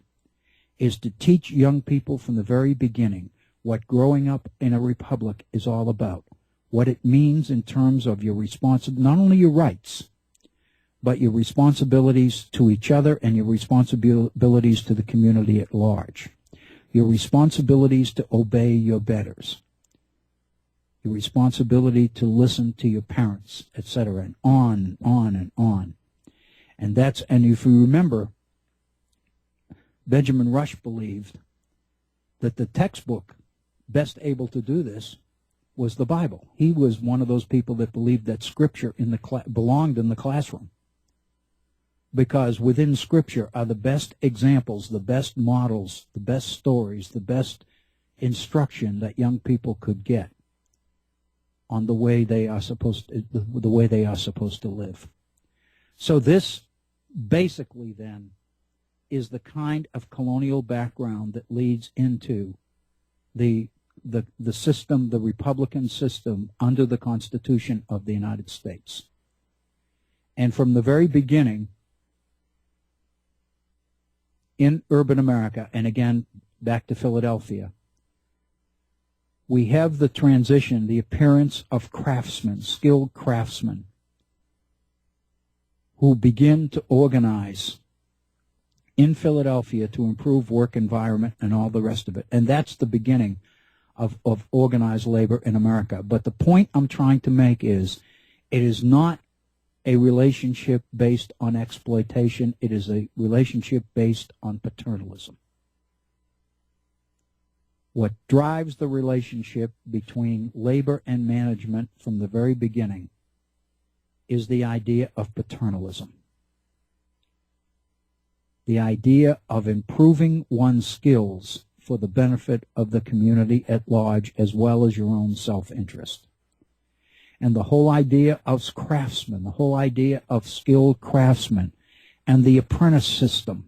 is to teach young people from the very beginning what growing up in a republic is all about, what it means in terms of your not only your rights, but your responsibilities to each other and your responsibilities to the community at large, your responsibilities to obey your betters, your responsibility to listen to your parents, etc., and on and on and on. And if you remember, Benjamin Rush believed that the textbook best able to do this was the Bible. He was one of those people that believed that Scripture belonged in the classroom, because within Scripture are the best examples, the best models, the best stories, the best instruction that young people could get on the way they are supposed to live. So this basically then is the kind of colonial background that leads into the system, the Republican system under the Constitution of the United States. And from the very beginning, in urban America, and again, back to Philadelphia, we have the transition, the appearance of craftsmen, skilled craftsmen, who begin to organize in Philadelphia to improve work environment and all the rest of it. And that's the beginning of organized labor in America. But the point I'm trying to make is it is not a relationship based on exploitation. It is a relationship based on paternalism. What drives the relationship between labor and management from the very beginning is the idea of paternalism. The idea of improving one's skills for the benefit of the community at large as well as your own self-interest. And the whole idea of craftsmen, the whole idea of skilled craftsmen, and the apprentice system,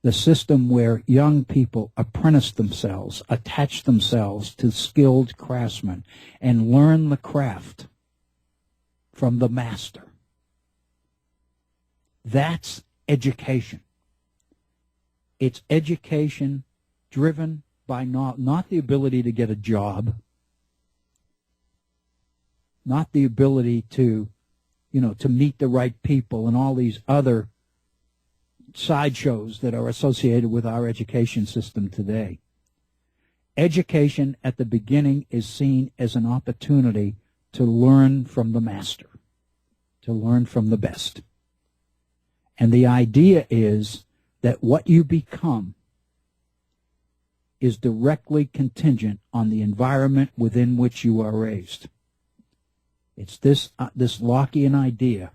the system where young people apprentice themselves, attach themselves to skilled craftsmen, and learn the craft from the master. That's education. It's education driven by not the ability to get a job, not the ability to meet the right people and all these other sideshows that are associated with our education system today. Education at the beginning is seen as an opportunity to learn from the master, to learn from the best. And the idea is that what you become is directly contingent on the environment within which you are raised. It's this Lockean idea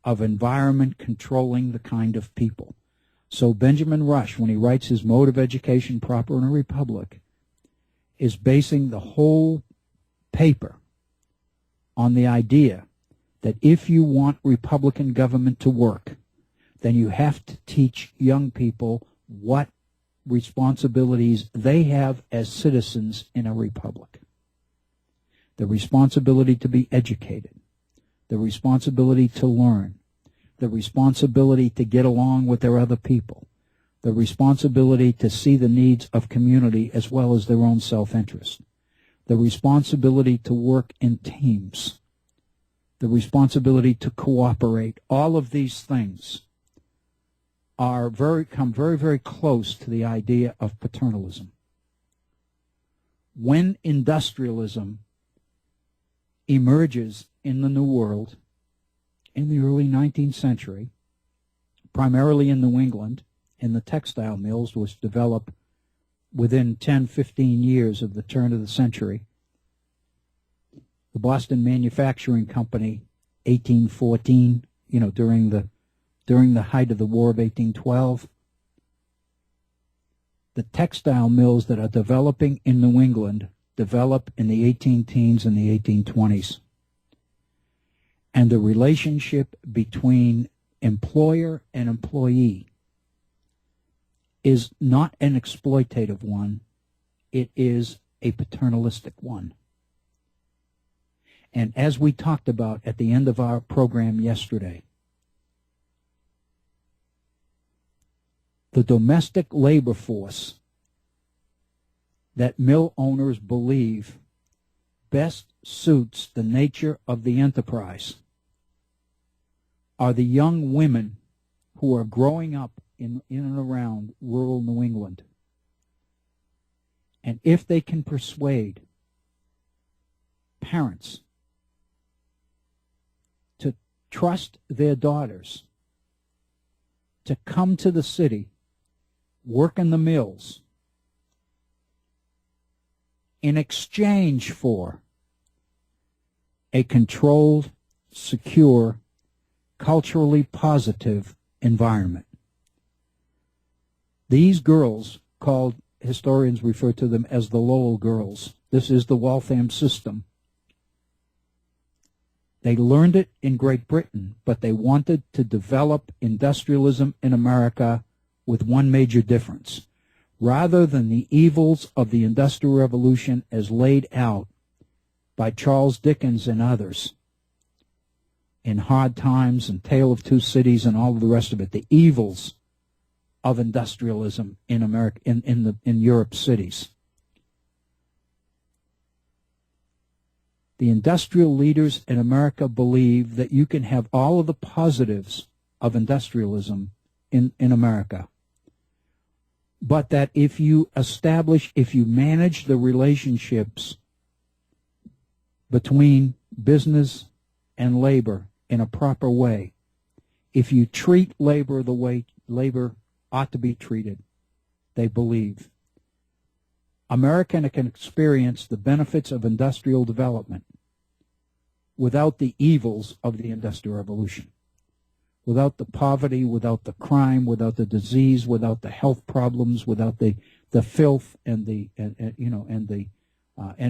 of environment controlling the kind of people. So Benjamin Rush, when he writes his Mode of Education Proper in a Republic, is basing the whole paper on the idea that if you want Republican government to work, then you have to teach young people what responsibilities they have as citizens in a republic. The responsibility to be educated, the responsibility to learn, the responsibility to get along with their other people, the responsibility to see the needs of community as well as their own self-interest, the responsibility to work in teams, the responsibility to cooperate. All of these things come very, very close to the idea of paternalism. When industrialism emerges in the New World in the early 19th century, primarily in New England, in the textile mills, which developed within 10, 15 years of the turn of the century. The Boston Manufacturing Company, 1814, during the height of the War of 1812, the textile mills that are developing in New England develop in the 18-teens and the 1820s. And the relationship between employer and employee is not an exploitative one. It is a paternalistic one. And as we talked about at the end of our program yesterday, the domestic labor force that mill owners believe best suits the nature of the enterprise are the young women who are growing up in and around rural New England. And if they can persuade parents to trust their daughters to come to the city, work in the mills, in exchange for a controlled, secure, culturally positive environment. These girls, called, historians refer to them as the Lowell girls. This is the Waltham system. They learned it in Great Britain, but they wanted to develop industrialism in America with one major difference. Rather than the evils of the Industrial Revolution as laid out by Charles Dickens and others in Hard Times and Tale of Two Cities and all of the rest of it, the evils of industrialism in America, in Europe's cities. The industrial leaders in America believe that you can have all of the positives of industrialism in America, but that if you manage the relationships between business and labor in a proper way, if you treat labor the way labor ought to be treated, they believe, America can experience the benefits of industrial development without the evils of the Industrial Revolution, without the poverty, without the crime, without the disease, without the health problems, without the filth and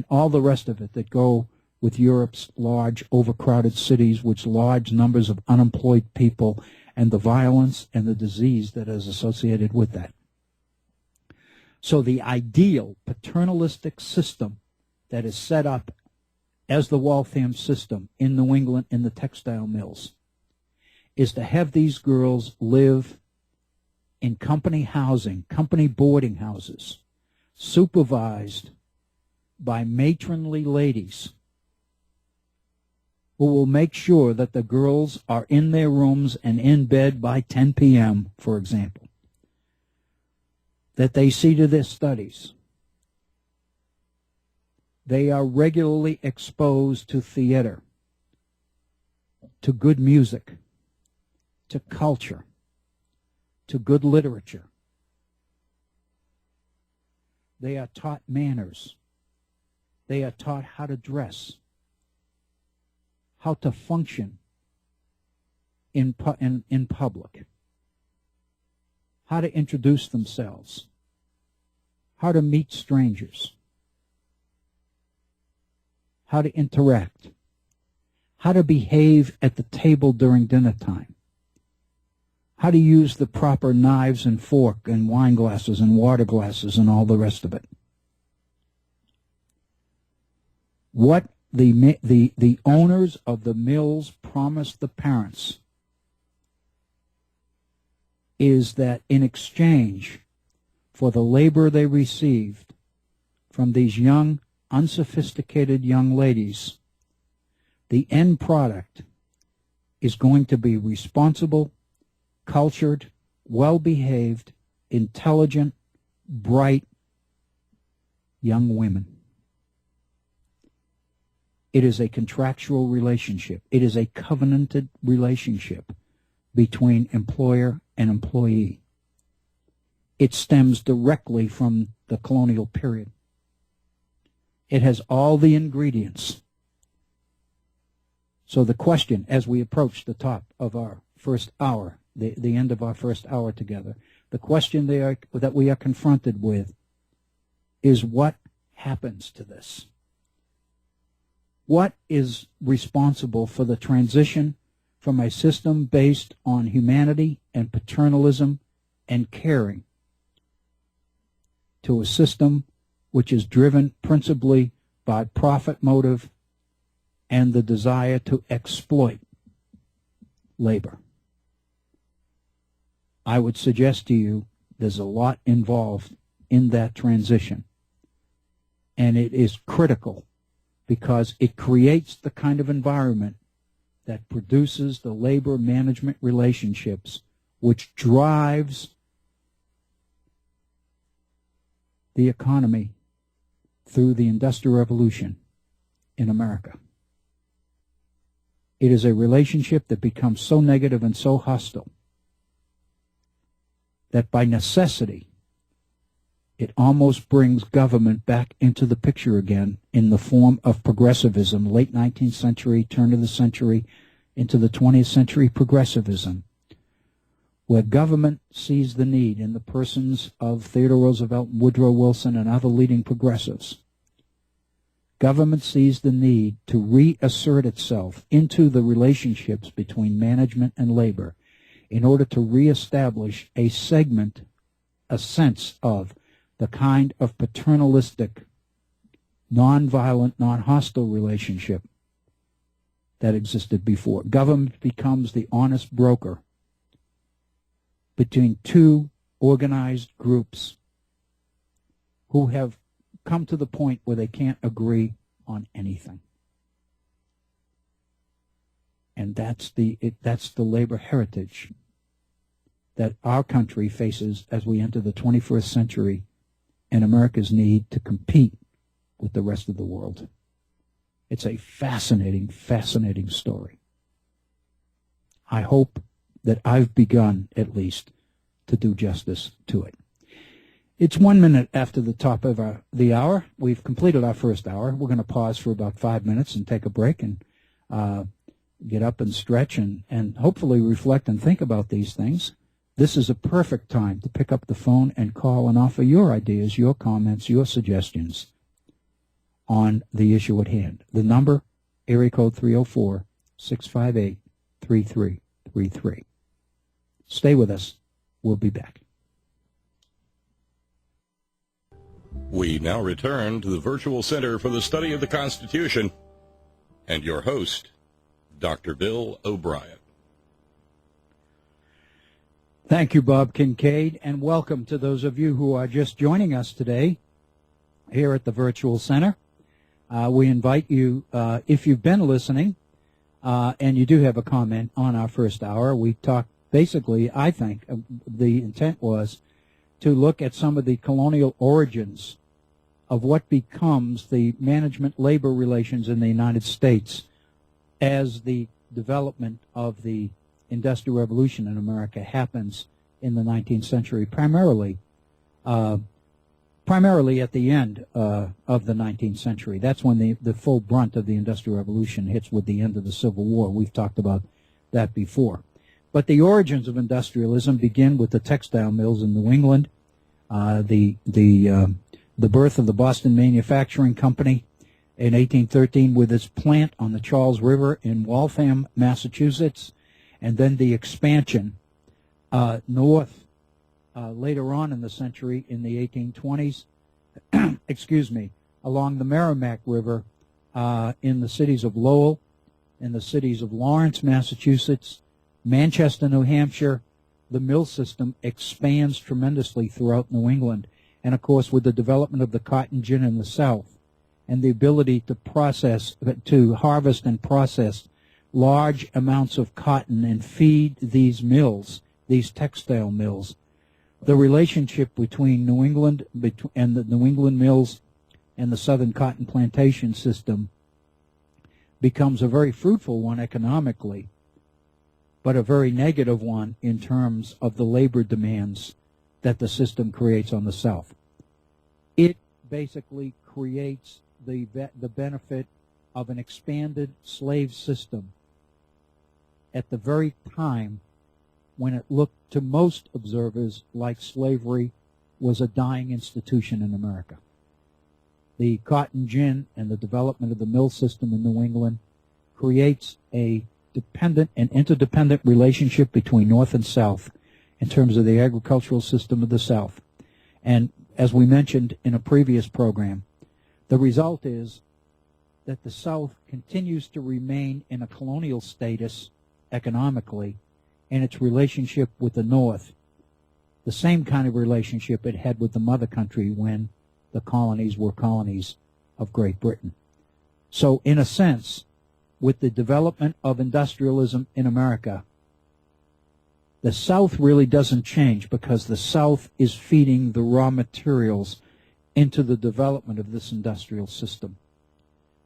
all the rest of it that go with Europe's large, overcrowded cities, with large numbers of unemployed people, and the violence and the disease that is associated with that. So the ideal paternalistic system that is set up as the Waltham system in New England in the textile mills is to have these girls live in company housing, company boarding houses, supervised by matronly ladies who will make sure that the girls are in their rooms and in bed by 10 p.m., for example, that they see to their studies. They are regularly exposed to theater, to good music, to culture, to good literature. They are taught manners. They are taught how to dress, how to function in public, how to introduce themselves, how to meet strangers, how to interact, how to behave at the table during dinner time, how to use the proper knives and fork and wine glasses and water glasses and all the rest of it. What the owners of the mills promised the parents is that in exchange for the labor they received from these young, unsophisticated young ladies, the end product is going to be responsible, cultured, well-behaved, intelligent, bright young women. It is a contractual relationship. It is a covenanted relationship between employer and employee. It stems directly from the colonial period. It has all the ingredients. So the question, as we approach the top of our first hour, the end of our first hour together, the question that we are confronted with is what happens to this? What is responsible for the transition from a system based on humanity and paternalism and caring to a system which is driven principally by profit motive and the desire to exploit labor? I would suggest to you There's a lot involved in that transition. And it is critical because it creates the kind of environment that produces the labor management relationships which drives the economy through the Industrial Revolution in America. It is a relationship that becomes so negative and so hostile that by necessity it almost brings government back into the picture again in the form of progressivism, late 19th century, turn of the century, into the 20th century progressivism, where government sees the need in the persons of Theodore Roosevelt, Woodrow Wilson, and other leading progressives. Government sees the need to reassert itself into the relationships between management and labor in order to reestablish a segment, a sense of the kind of paternalistic, nonviolent, non-hostile relationship that existed before. Government becomes the honest broker between two organized groups who have come to the point where they can't agree on anything. And that's the labor heritage that our country faces as we enter the 21st century and America's need to compete with the rest of the world. It's a fascinating, fascinating story. I hope that I've begun, at least, to do justice to it. It's 1 minute after the top of the hour. We've completed our first hour. We're going to pause for about 5 minutes and take a break and get up and stretch and hopefully reflect and think about these things. This is a perfect time to pick up the phone and call and offer your ideas, your comments, your suggestions on the issue at hand. The number, area code 304-658-3333. Stay with us. We'll be back. We now return to the Virtual Center for the Study of the Constitution and your host, Dr. Bill O'Brien. Thank you, Bob Kincaid, and welcome to those of you who are just joining us today here at the Virtual Center. We invite you, if you've been listening, and you do have a comment on our first hour, we talked basically, I think, the intent was to look at some of the colonial origins of what becomes the management-labor relations in the United States as the development of the Industrial Revolution in America happens in the 19th century, primarily at the end of the 19th century. That's when the full brunt of the Industrial Revolution hits with the end of the Civil War. We've talked about that before. But the origins of industrialism begin with the textile mills in New England, the birth of the Boston Manufacturing Company in 1813 with its plant on the Charles River in Waltham, Massachusetts, and then the expansion north later on in the century in the 1820s, along the Merrimack River in the cities of Lowell, in the cities of Lawrence, Massachusetts, Manchester, New Hampshire. The mill system expands tremendously throughout New England. And, of course, with the development of the cotton gin in the South and the ability to harvest and process large amounts of cotton and feed these mills, these textile mills, the relationship between New England and the New England mills and the Southern cotton plantation system becomes a very fruitful one economically, but a very negative one in terms of the labor demands that the system creates on the South. It basically creates the benefit of an expanded slave system at the very time when it looked to most observers like slavery was a dying institution in America. The cotton gin and the development of the mill system in New England creates a dependent and interdependent relationship between North and South in terms of the agricultural system of the South. And as we mentioned in a previous program, the result is that the South continues to remain in a colonial status economically, and its relationship with the North the same kind of relationship it had with the mother country when the colonies were colonies of Great Britain. So in a sense, with the development of industrialism in America, the South really doesn't change because the South is feeding the raw materials into the development of this industrial system.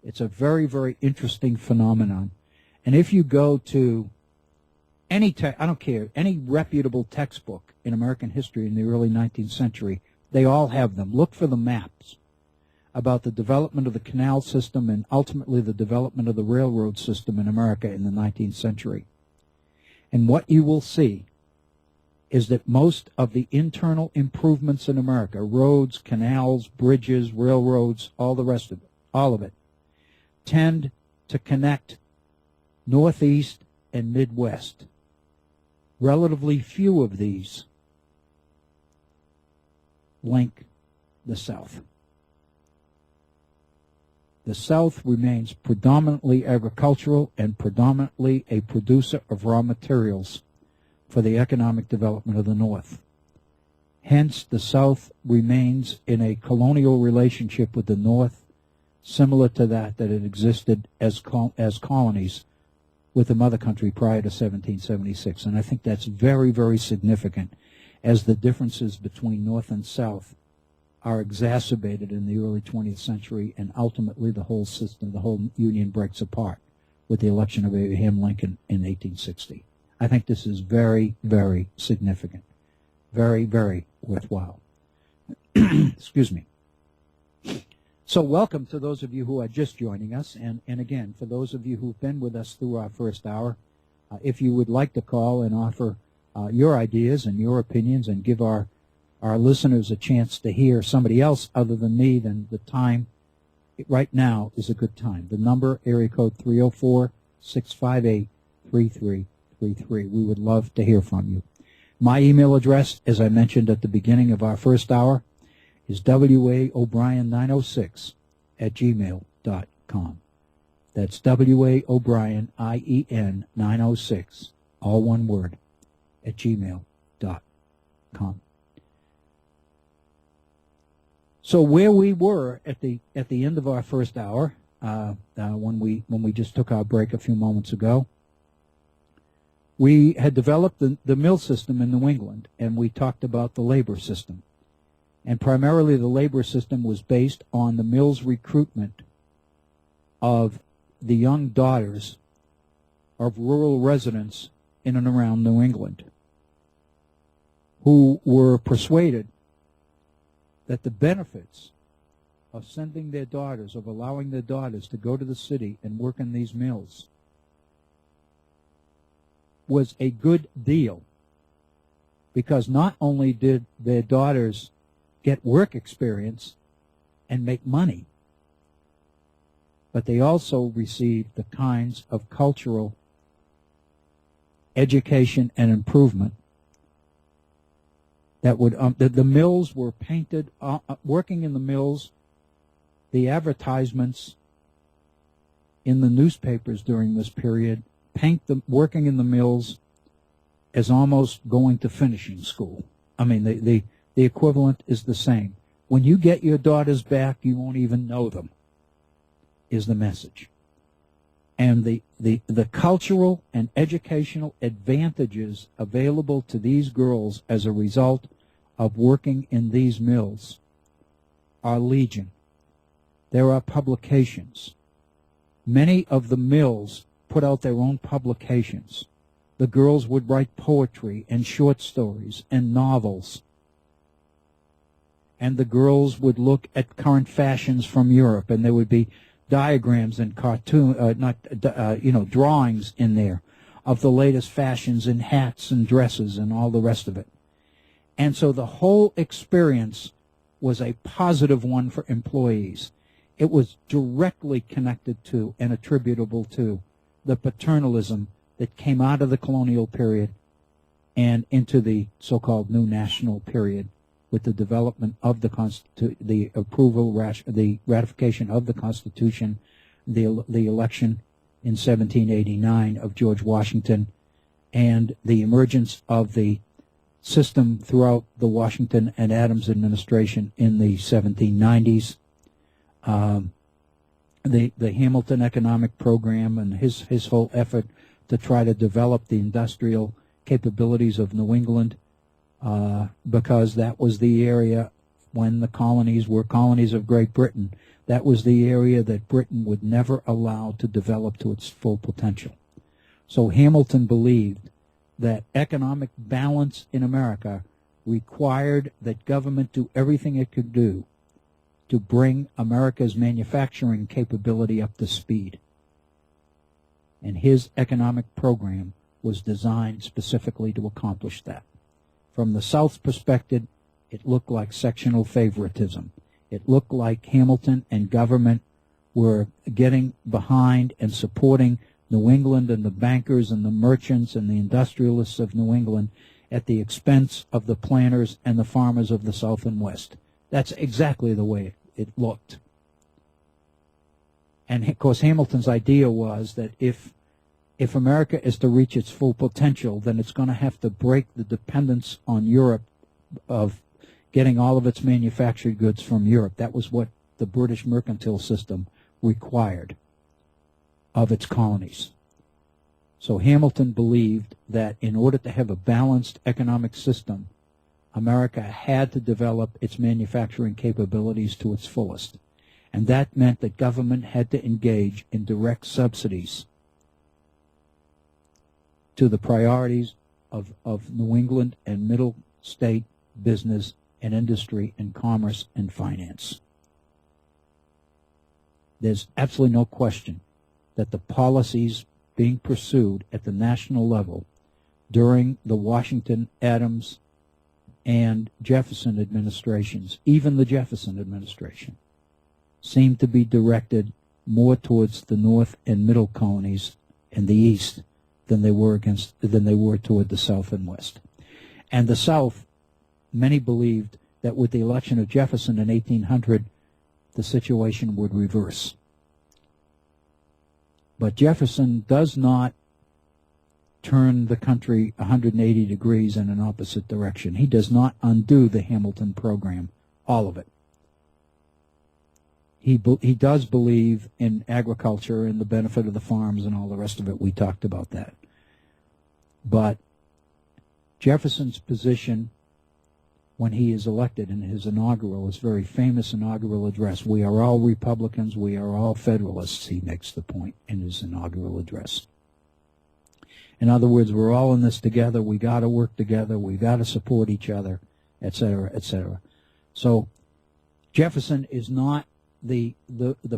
It's a very, very interesting phenomenon. And if you go to any, I don't care, any reputable textbook in American history in the early 19th century, they all have them. Look for the maps about the development of the canal system and ultimately the development of the railroad system in America in the 19th century. And what you will see is that most of the internal improvements in America, roads, canals, bridges, railroads, all the rest of it, all of it, tend to connect Northeast and Midwest. Relatively few of these link the South. The South remains predominantly agricultural and predominantly a producer of raw materials for the economic development of the North. Hence, the South remains in a colonial relationship with the North, similar to that it existed as colonies with the mother country prior to 1776. And I think that's very, very significant as the differences between North and South are exacerbated in the early 20th century, and ultimately the whole system, the whole Union breaks apart with the election of Abraham Lincoln in 1860. I think this is very, very significant, very, very worthwhile. Excuse me. So welcome to those of you who are just joining us, and again, for those of you who've been with us through our first hour, if you would like to call and offer your ideas and your opinions and give our listeners a chance to hear somebody else other than me, then the time right now is a good time. The number, area code 304-658-3333. We would love to hear from you. My email address, as I mentioned at the beginning of our first hour, is waobrien906@gmail.com. That's waobrien906, all one word, @gmail.com. So where we were at the end of our first hour, when we just took our break a few moments ago, we had developed the mill system in New England, and we talked about the labor system. And primarily the labor system was based on the mill's recruitment of the young daughters of rural residents in and around New England who were persuaded that the benefits of sending their daughters, of allowing their daughters to go to the city and work in these mills, was a good deal, because not only did their daughters get work experience and make money, but they also received the kinds of cultural education and improvement that would, the mills were painted, working in the mills, the advertisements in the newspapers during this period paint them working in the mills as almost going to finishing school. I mean, the equivalent is the same. When you get your daughters back, you won't even know them, is the message. And the cultural and educational advantages available to these girls as a result of working in these mills are legion. There are publications. Many of the mills put out their own publications. The girls would write poetry and short stories and novels. And the girls would look at current fashions from Europe, and there would be diagrams and drawings in there of the latest fashions in hats and dresses and all the rest of it. And so the whole experience was a positive one for employees. It was directly connected to and attributable to the paternalism that came out of the colonial period and into the so-called new national period, with the development of the the ratification of the Constitution, the election in 1789 of George Washington, and the emergence of the system throughout the Washington and Adams administration in the 1790s. The Hamilton economic program and his whole effort to try to develop the industrial capabilities of New England, because that was the area when the colonies were colonies of Great Britain. That was the area that Britain would never allow to develop to its full potential. So Hamilton believed that economic balance in America required that government do everything it could do to bring America's manufacturing capability up to speed. And his economic program was designed specifically to accomplish that. From the South's perspective, it looked like sectional favoritism. It looked like Hamilton and government were getting behind and supporting New England and the bankers and the merchants and the industrialists of New England at the expense of the planters and the farmers of the South and West. That's exactly the way it looked. And of course, Hamilton's idea was that if America is to reach its full potential, then it's going to have to break the dependence on Europe of getting all of its manufactured goods from Europe. That was what the British mercantile system required of its colonies. So Hamilton believed that in order to have a balanced economic system, America had to develop its manufacturing capabilities to its fullest. And that meant that government had to engage in direct subsidies to the priorities of New England and middle state business and industry and commerce and finance. There's absolutely no question that the policies being pursued at the national level during the Washington, Adams, and Jefferson administrations, even the Jefferson administration, seemed to be directed more towards the North and Middle colonies and the East than they were toward the South and West. And the South, many believed that with the election of Jefferson in 1800, the situation would reverse. But Jefferson does not turn the country 180 degrees in an opposite direction. He does not undo the Hamilton program, all of it. He does believe in agriculture and the benefit of the farms and all the rest of it. We talked about that. But Jefferson's position when he is elected in his very famous inaugural address, "We are all Republicans, we are all Federalists," he makes the point in his inaugural address. In other words, we're all in this together, we got to work together, we got to support each other, etc., etc. So Jefferson is not the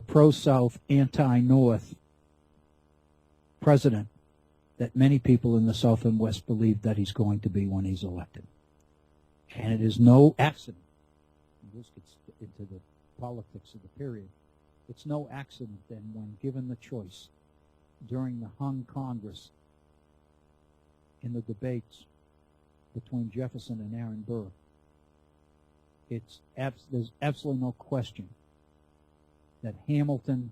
pro-South, anti-North president that many people in the South and West believe that he's going to be when he's elected. And it is no accident, and this gets into the politics of the period, it's no accident then when given the choice during the hung Congress in the debates between Jefferson and Aaron Burr, there's absolutely no question that Hamilton's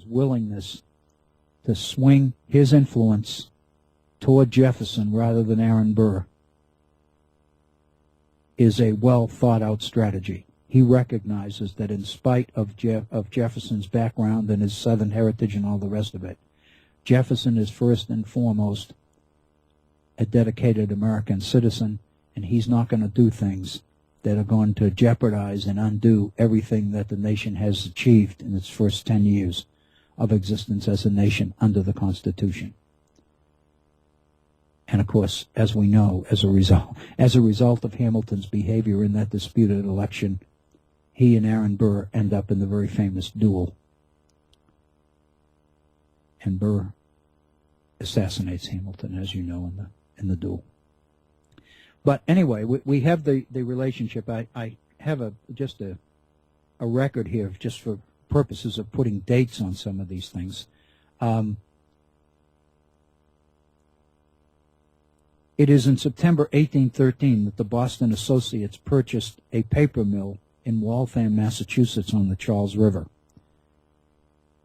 willingness to swing his influence toward Jefferson rather than Aaron Burr is a well-thought-out strategy. He recognizes that in spite of Jefferson's background and his Southern heritage and all the rest of it, Jefferson is first and foremost a dedicated American citizen, and he's not going to do things that are going to jeopardize and undo everything that the nation has achieved in its first 10 years of existence as a nation under the Constitution. And of course, as we know, as a result of Hamilton's behavior in that disputed election, he and Aaron Burr end up in the very famous duel. And Burr assassinates Hamilton, as you know, in the duel. But anyway, we have the relationship. I have just a record here, just for purposes of putting dates on some of these things. It is in September 1813 that the Boston Associates purchased a paper mill in Waltham, Massachusetts, on the Charles River.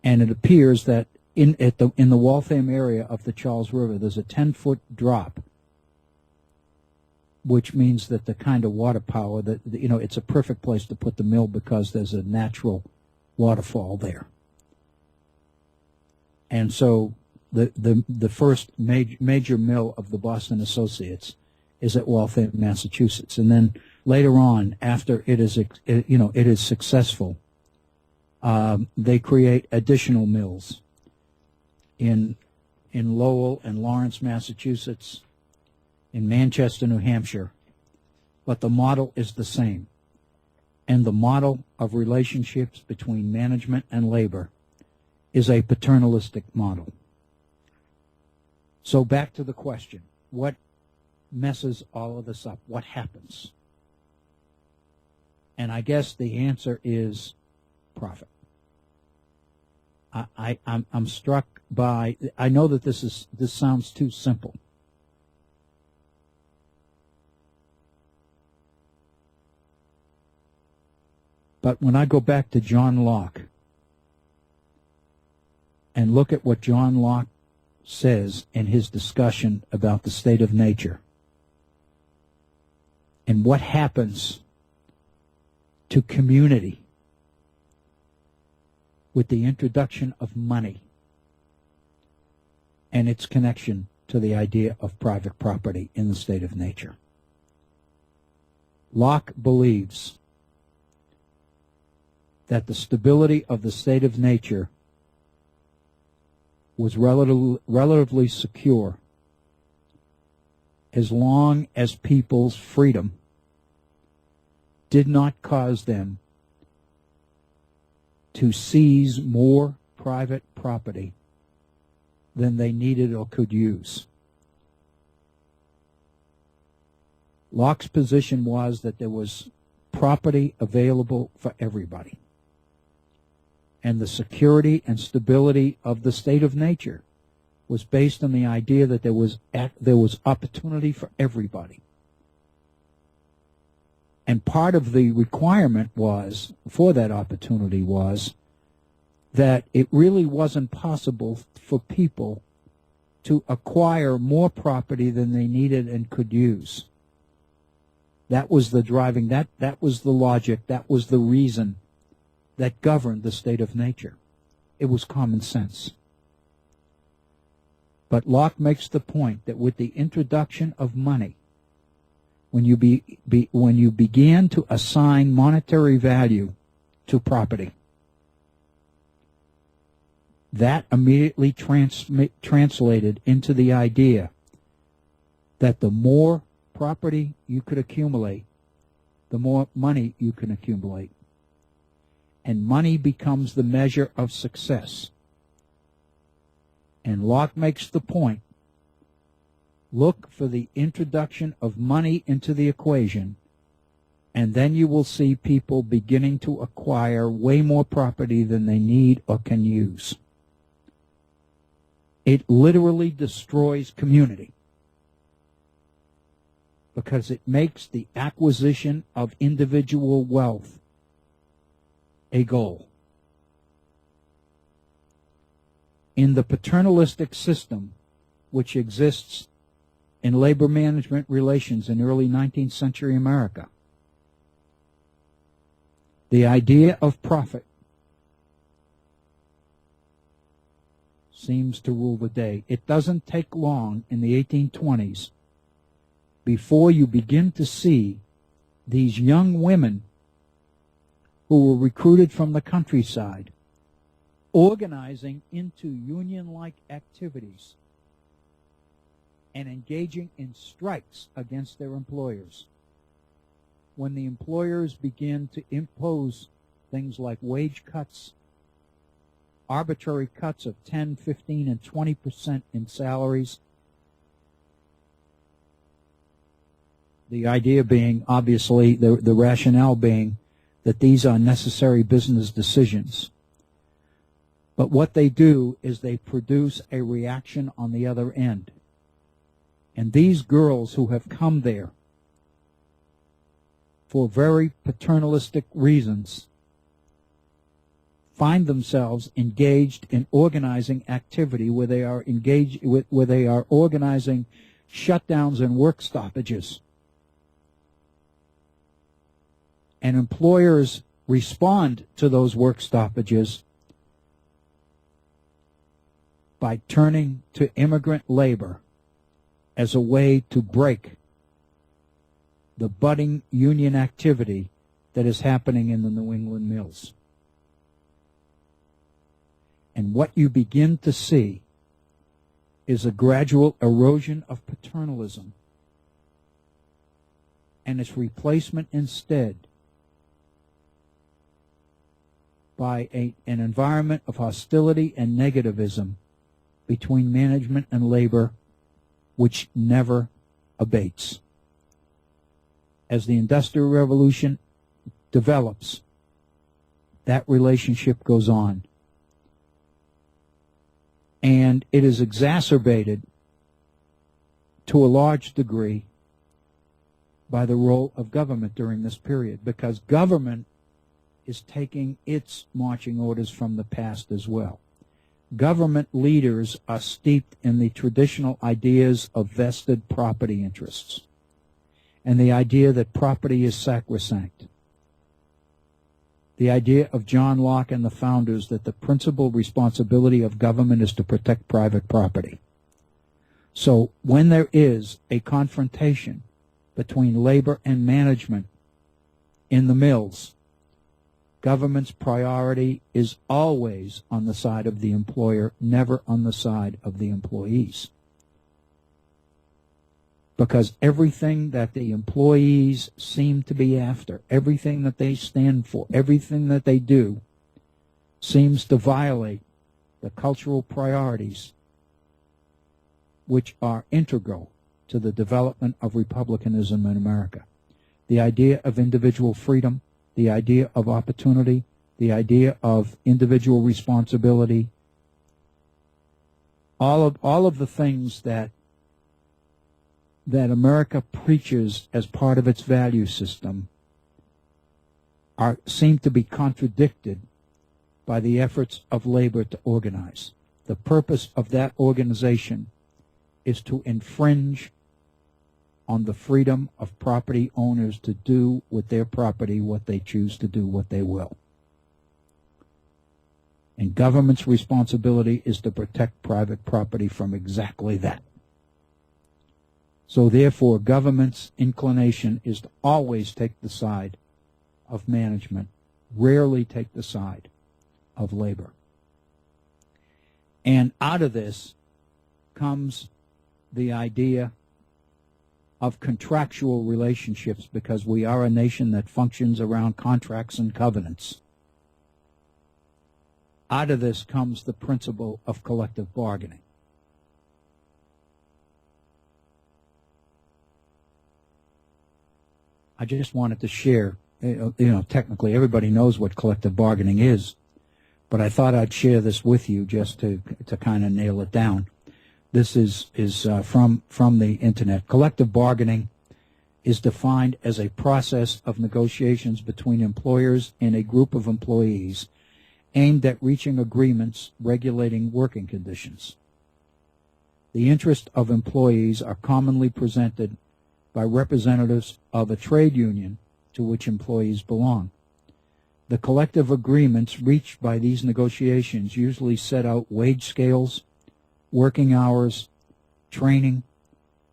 And it appears that in the Waltham area of the Charles River, there's a 10-foot drop which means that the kind of water power that, you know, it's a perfect place to put the mill because there's a natural waterfall there. And so the first major mill of the Boston Associates is at Waltham, Massachusetts. And then later on, after it is successful, they create additional mills in Lowell and Lawrence, Massachusetts, in Manchester, New Hampshire. But the model is the same. And the model of relationships between management and labor is a paternalistic model. So back to the question, what messes all of this up? What happens? And I guess the answer is profit. I'm struck by, I know that this sounds too simple. But when I go back to John Locke and look at what John Locke says in his discussion about the state of nature and what happens to community with the introduction of money and its connection to the idea of private property in the state of nature. Locke believes that the stability of the state of nature was relatively secure as long as people's freedom did not cause them to seize more private property than they needed or could use. Locke's position was that there was property available for everybody. And the security and stability of the state of nature was based on the idea that there was opportunity for everybody. And part of the requirement was, for that opportunity was, that it really wasn't possible for people to acquire more property than they needed and could use. That was the driving, that was the logic, that was the reason that governed the state of nature. It was common sense. But Locke makes the point that with the introduction of money, when you began to assign monetary value to property, that immediately translated into the idea that the more property you could accumulate, the more money you can accumulate. And money becomes the measure of success. And Locke makes the point, look for the introduction of money into the equation, and then you will see people beginning to acquire way more property than they need or can use. It literally destroys community because it makes the acquisition of individual wealth a goal. In the paternalistic system which exists in labor management relations in early 19th century America, the idea of profit seems to rule the day. It doesn't take long in the 1820s before you begin to see these young women who were recruited from the countryside organizing into union-like activities and engaging in strikes against their employers. When the employers begin to impose things like wage cuts, arbitrary cuts of 10, 15, and 20% in salaries, the idea being, obviously, the rationale being that these are necessary business decisions. But what they do is they produce a reaction on the other end. And these girls who have come there for very paternalistic reasons find themselves engaged in organizing activity where they are organizing shutdowns and work stoppages And employers respond to those work stoppages by turning to immigrant labor as a way to break the budding union activity that is happening in the New England mills. And what you begin to see is a gradual erosion of paternalism and its replacement instead by an environment of hostility and negativism between management and labor, which never abates. As the Industrial Revolution develops, that relationship goes on. And it is exacerbated to a large degree by the role of government during this period, because government is taking its marching orders from the past as well. Government leaders are steeped in the traditional ideas of vested property interests and the idea that property is sacrosanct. The idea of John Locke and the founders that the principal responsibility of government is to protect private property. So when there is a confrontation between labor and management in the mills, government's priority is always on the side of the employer, never on the side of the employees. Because everything that the employees seem to be after, everything that they stand for, everything that they do, seems to violate the cultural priorities which are integral to the development of republicanism in America. The idea of individual freedom, the idea of opportunity, the idea of individual responsibility, all of the things that America preaches as part of its value system seem to be contradicted by the efforts of labor to organize. The purpose of that organization is to infringe on the freedom of property owners to do with their property what they choose to do, what they will. And government's responsibility is to protect private property from exactly that. So therefore, government's inclination is to always take the side of management, rarely take the side of labor. And out of this comes the idea of contractual relationships, because we are a nation that functions around contracts and covenants. Out of this comes the principle of collective bargaining. I just wanted to share, technically everybody knows what collective bargaining is, but I thought I'd share this with you just to kind of nail it down. This is from the Internet. Collective bargaining is defined as a process of negotiations between employers and a group of employees aimed at reaching agreements regulating working conditions. The interests of employees are commonly presented by representatives of a trade union to which employees belong. The collective agreements reached by these negotiations usually set out wage scales, working hours, training,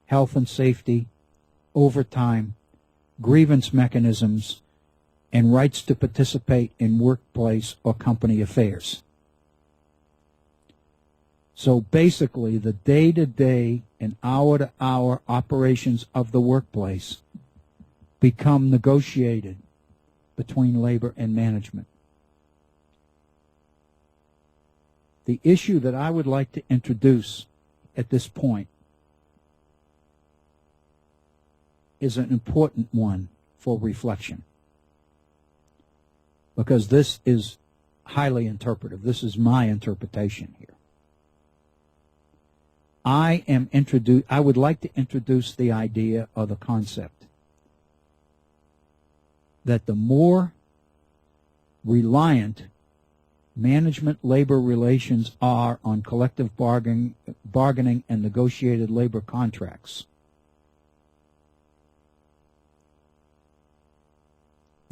health and safety, overtime, grievance mechanisms, and rights to participate in workplace or company affairs. So basically, the day-to-day and hour-to-hour operations of the workplace become negotiated between labor and management. The issue that I would like to introduce at this point is an important one for reflection, because this is highly interpretive. This is my interpretation here. I would like to introduce the idea or the concept that the more reliant management-labor relations are on collective bargaining and negotiated labor contracts,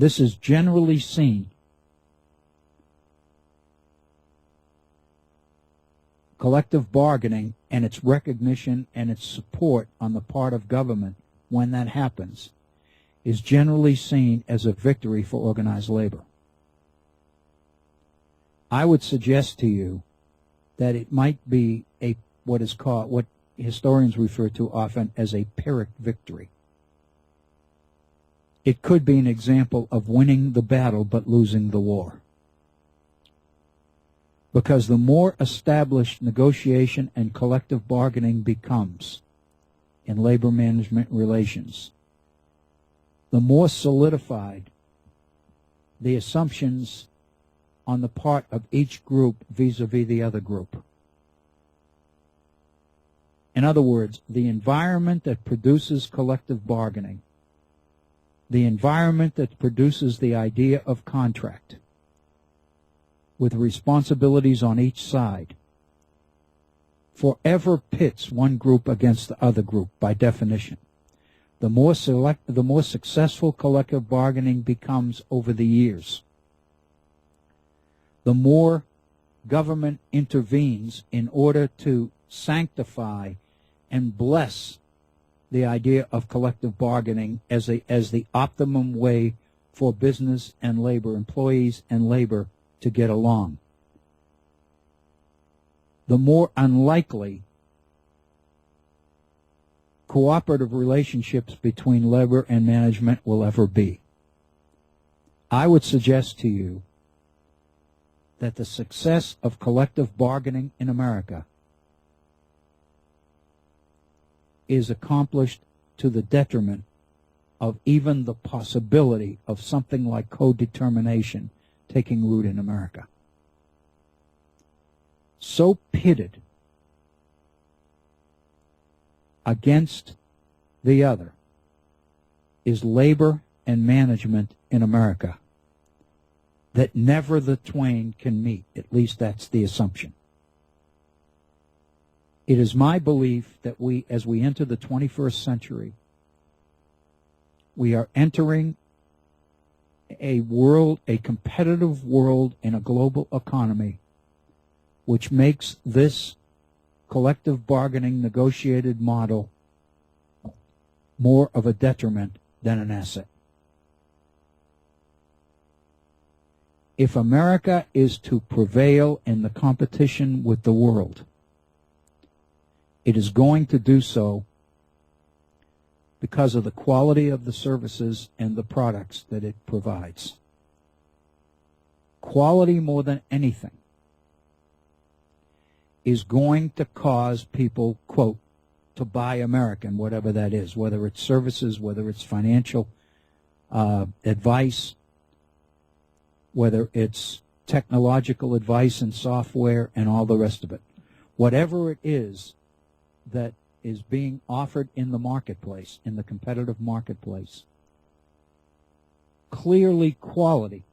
This is generally seen collective bargaining and its recognition and its support on the part of government when that happens is generally seen as a victory for organized labor. I would suggest to you that it might be what historians refer to often as a Pyrrhic victory. It could be an example of winning the battle but losing the war. Because the more established negotiation and collective bargaining becomes in labor management relations, the more solidified the assumptions on the part of each group vis-a-vis the other group. In other words, the environment that produces collective bargaining, the environment that produces the idea of contract, with responsibilities on each side, forever pits one group against the other group by definition. The more successful collective bargaining becomes over the years, the more government intervenes in order to sanctify and bless the idea of collective bargaining as the optimum way for business and labor, employees and labor, to get along. The more unlikely cooperative relationships between labor and management will ever be. I would suggest to you that the success of collective bargaining in America is accomplished to the detriment of even the possibility of something like codetermination taking root in America. So pitted against the other is labor and management in America that never the twain can meet. At least that's the assumption. It is my belief that as we enter the 21st century, we are entering a competitive world in a global economy, which makes this collective bargaining negotiated model more of a detriment than an asset. If America is to prevail in the competition with the world, it is going to do so because of the quality of the services and the products that it provides. Quality, more than anything, is going to cause people, quote, to buy American, whatever that is, whether it's services, whether it's financial advice, whether it's technological advice and software and all the rest of it. Whatever it is that is being offered in the marketplace, in the competitive marketplace, clearly quality,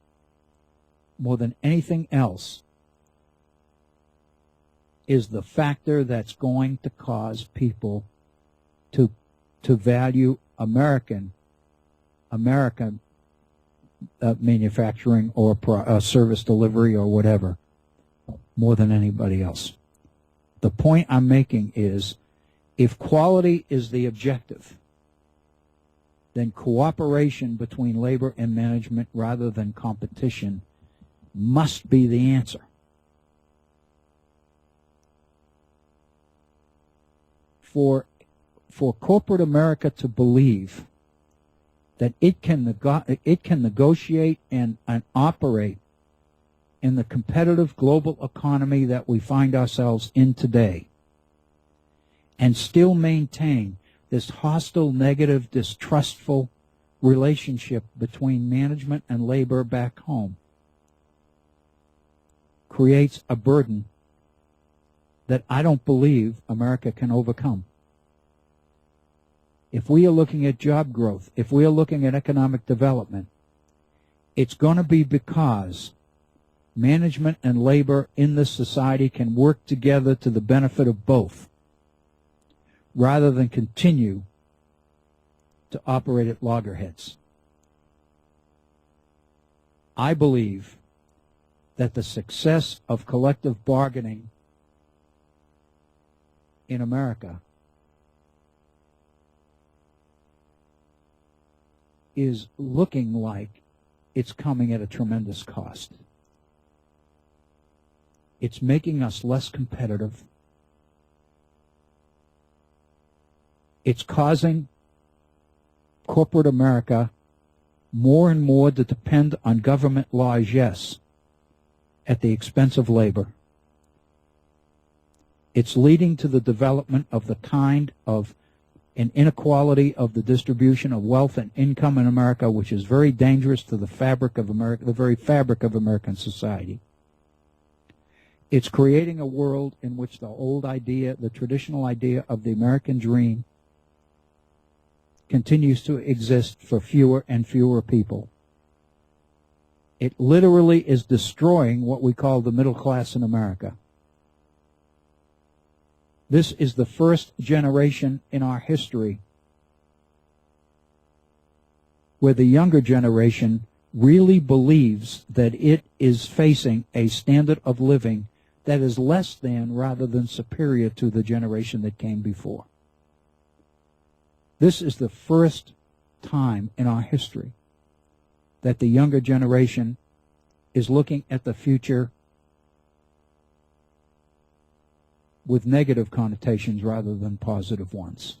more than anything else, is the factor that's going to cause people to value American manufacturing or service delivery or whatever more than anybody else. The point I'm making is, if quality is the objective, then cooperation between labor and management rather than competition must be the answer. For corporate America to believe that it can negotiate and operate in the competitive global economy that we find ourselves in today, and still maintain this hostile, negative, distrustful relationship between management and labor back home, creates a burden that I don't believe America can overcome. If we are looking at job growth, if we are looking at economic development, it's going to be because management and labor in this society can work together to the benefit of both, rather than continue to operate at loggerheads. I believe that the success of collective bargaining in America is looking like it's coming at a tremendous cost. It's making us less competitive. It's causing corporate America more and more to depend on government largesse at the expense of labor. It's leading to the development of the kind of an inequality of the distribution of wealth and income in America, which is very dangerous to the fabric of America, the very fabric of American society. It's creating a world in which the old idea, the traditional idea of the American dream, continues to exist for fewer and fewer people. It literally is destroying what we call the middle class in America. This is the first generation in our history where the younger generation really believes that it is facing a standard of living that is less than rather than superior to the generation that came before. This is the first time in our history that the younger generation is looking at the future with negative connotations rather than positive ones.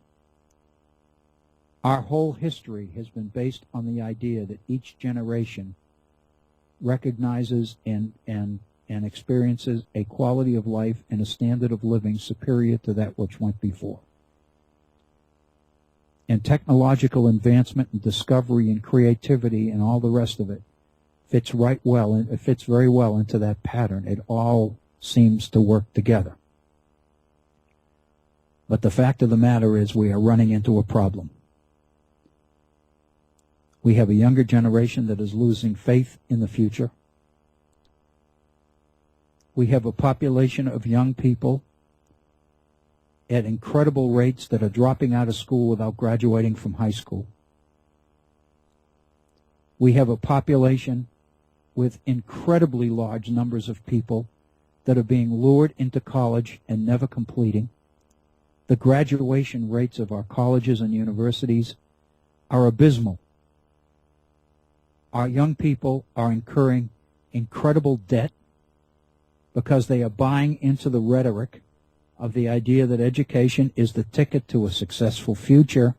Our whole history has been based on the idea that each generation recognizes and experiences a quality of life and a standard of living superior to that which went before. And technological advancement and discovery and creativity and all the rest of it fits right well, and it fits very well into that pattern. It all seems to work together. But the fact of the matter is we are running into a problem. We have a younger generation that is losing faith in the future. We have a population of young people at incredible rates that are dropping out of school without graduating from high school. We have a population with incredibly large numbers of people that are being lured into college and never completing. The graduation rates of our colleges and universities are abysmal. Our young people are incurring incredible debt because they are buying into the rhetoric of the idea that education is the ticket to a successful future,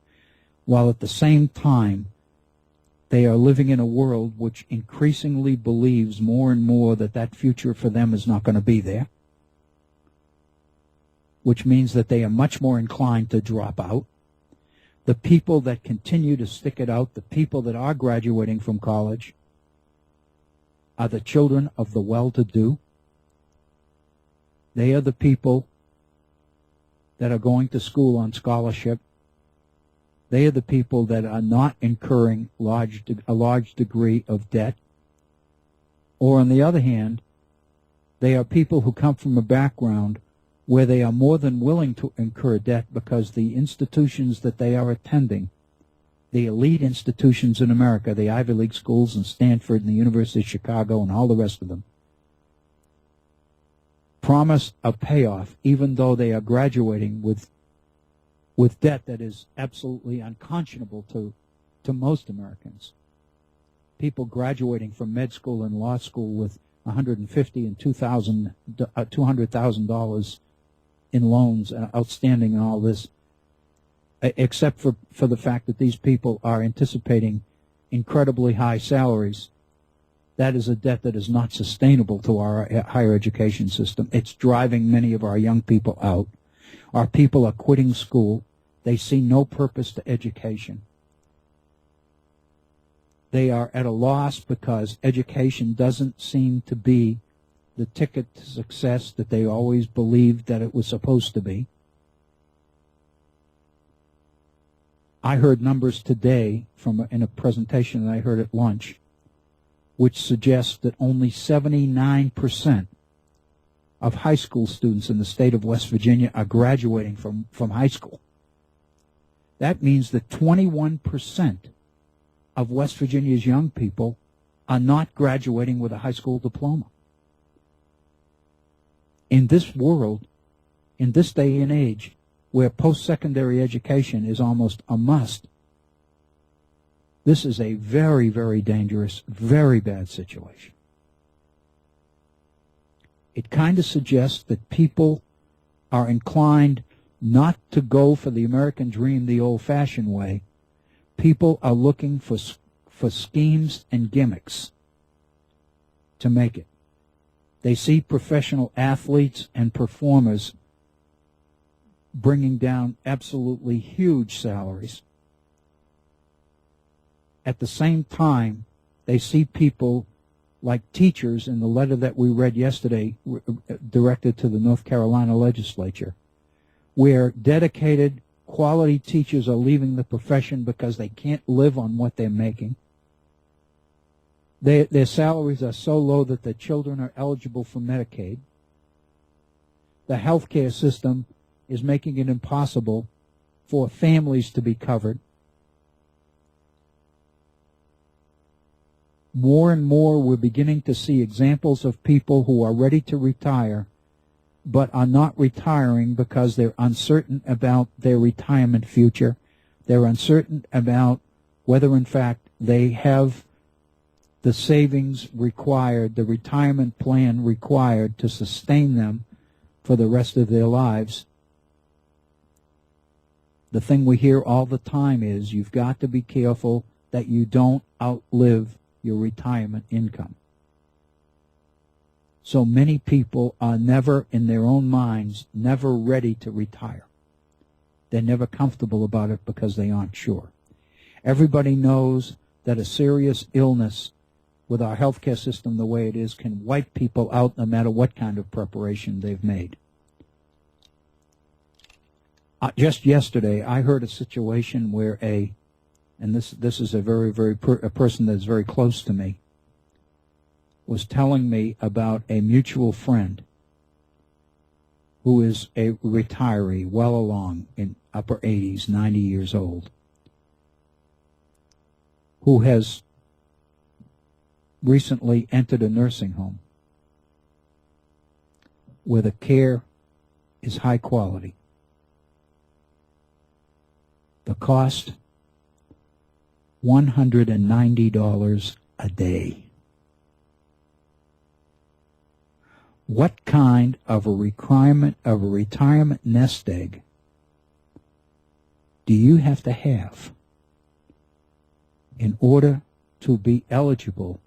while at the same time they are living in a world which increasingly believes more and more that that future for them is not going to be there, which means that they are much more inclined to drop out. The people that continue to stick it out, the people that are graduating from college, are the children of the well-to-do. They are the people that are going to school on scholarship. They are the people that are not incurring a large degree of debt. Or on the other hand, they are people who come from a background where they are more than willing to incur debt because the institutions that they are attending, the elite institutions in America, the Ivy League schools and Stanford and the University of Chicago and all the rest of them, promise a payoff even though they are graduating with debt that is absolutely unconscionable to most Americans. People graduating from med school and law school with $150,000 and $200,000 in loans outstanding and all this, except for the fact that these people are anticipating incredibly high salaries. That is a debt that is not sustainable to our higher education system. It's driving many of our young people out. Our people are quitting school. They see no purpose to education. They are at a loss because education doesn't seem to be the ticket to success that they always believed that it was supposed to be. I heard numbers today in a presentation that I heard at lunch, which suggests that only 79% of high school students in the state of West Virginia are graduating from high school. That means that 21% of West Virginia's young people are not graduating with a high school diploma. In this world, in this day and age, where post-secondary education is almost a must, this is a very, very dangerous, very bad situation. It kind of suggests that people are inclined not to go for the American dream the old-fashioned way. People are looking for schemes and gimmicks to make it. They see professional athletes and performers bringing down absolutely huge salaries. At the same time, they see people like teachers in the letter that we read yesterday directed to the North Carolina legislature, where dedicated, quality teachers are leaving the profession because they can't live on what they're making. Their salaries are so low that their children are eligible for Medicaid. The healthcare system is making it impossible for families to be covered. More and more, we're beginning to see examples of people who are ready to retire, but are not retiring because they're uncertain about their retirement future. They're uncertain about whether, in fact, they have the savings required, the retirement plan required to sustain them for the rest of their lives. The thing we hear all the time is you've got to be careful that you don't outlive your retirement income. So many people are never, in their own minds, never ready to retire. They're never comfortable about it because they aren't sure. Everybody knows that a serious illness with our healthcare system the way it is can wipe people out no matter what kind of preparation they've made. Just yesterday, I heard a situation where and this is a person that's very close to me, was telling me about a mutual friend who is a retiree, well along in upper 80s, 90 years old, who has recently entered a nursing home where the care is high quality. The cost, $190 a day. What kind of a requirement of a retirement nest egg do you have to have in order to be eligible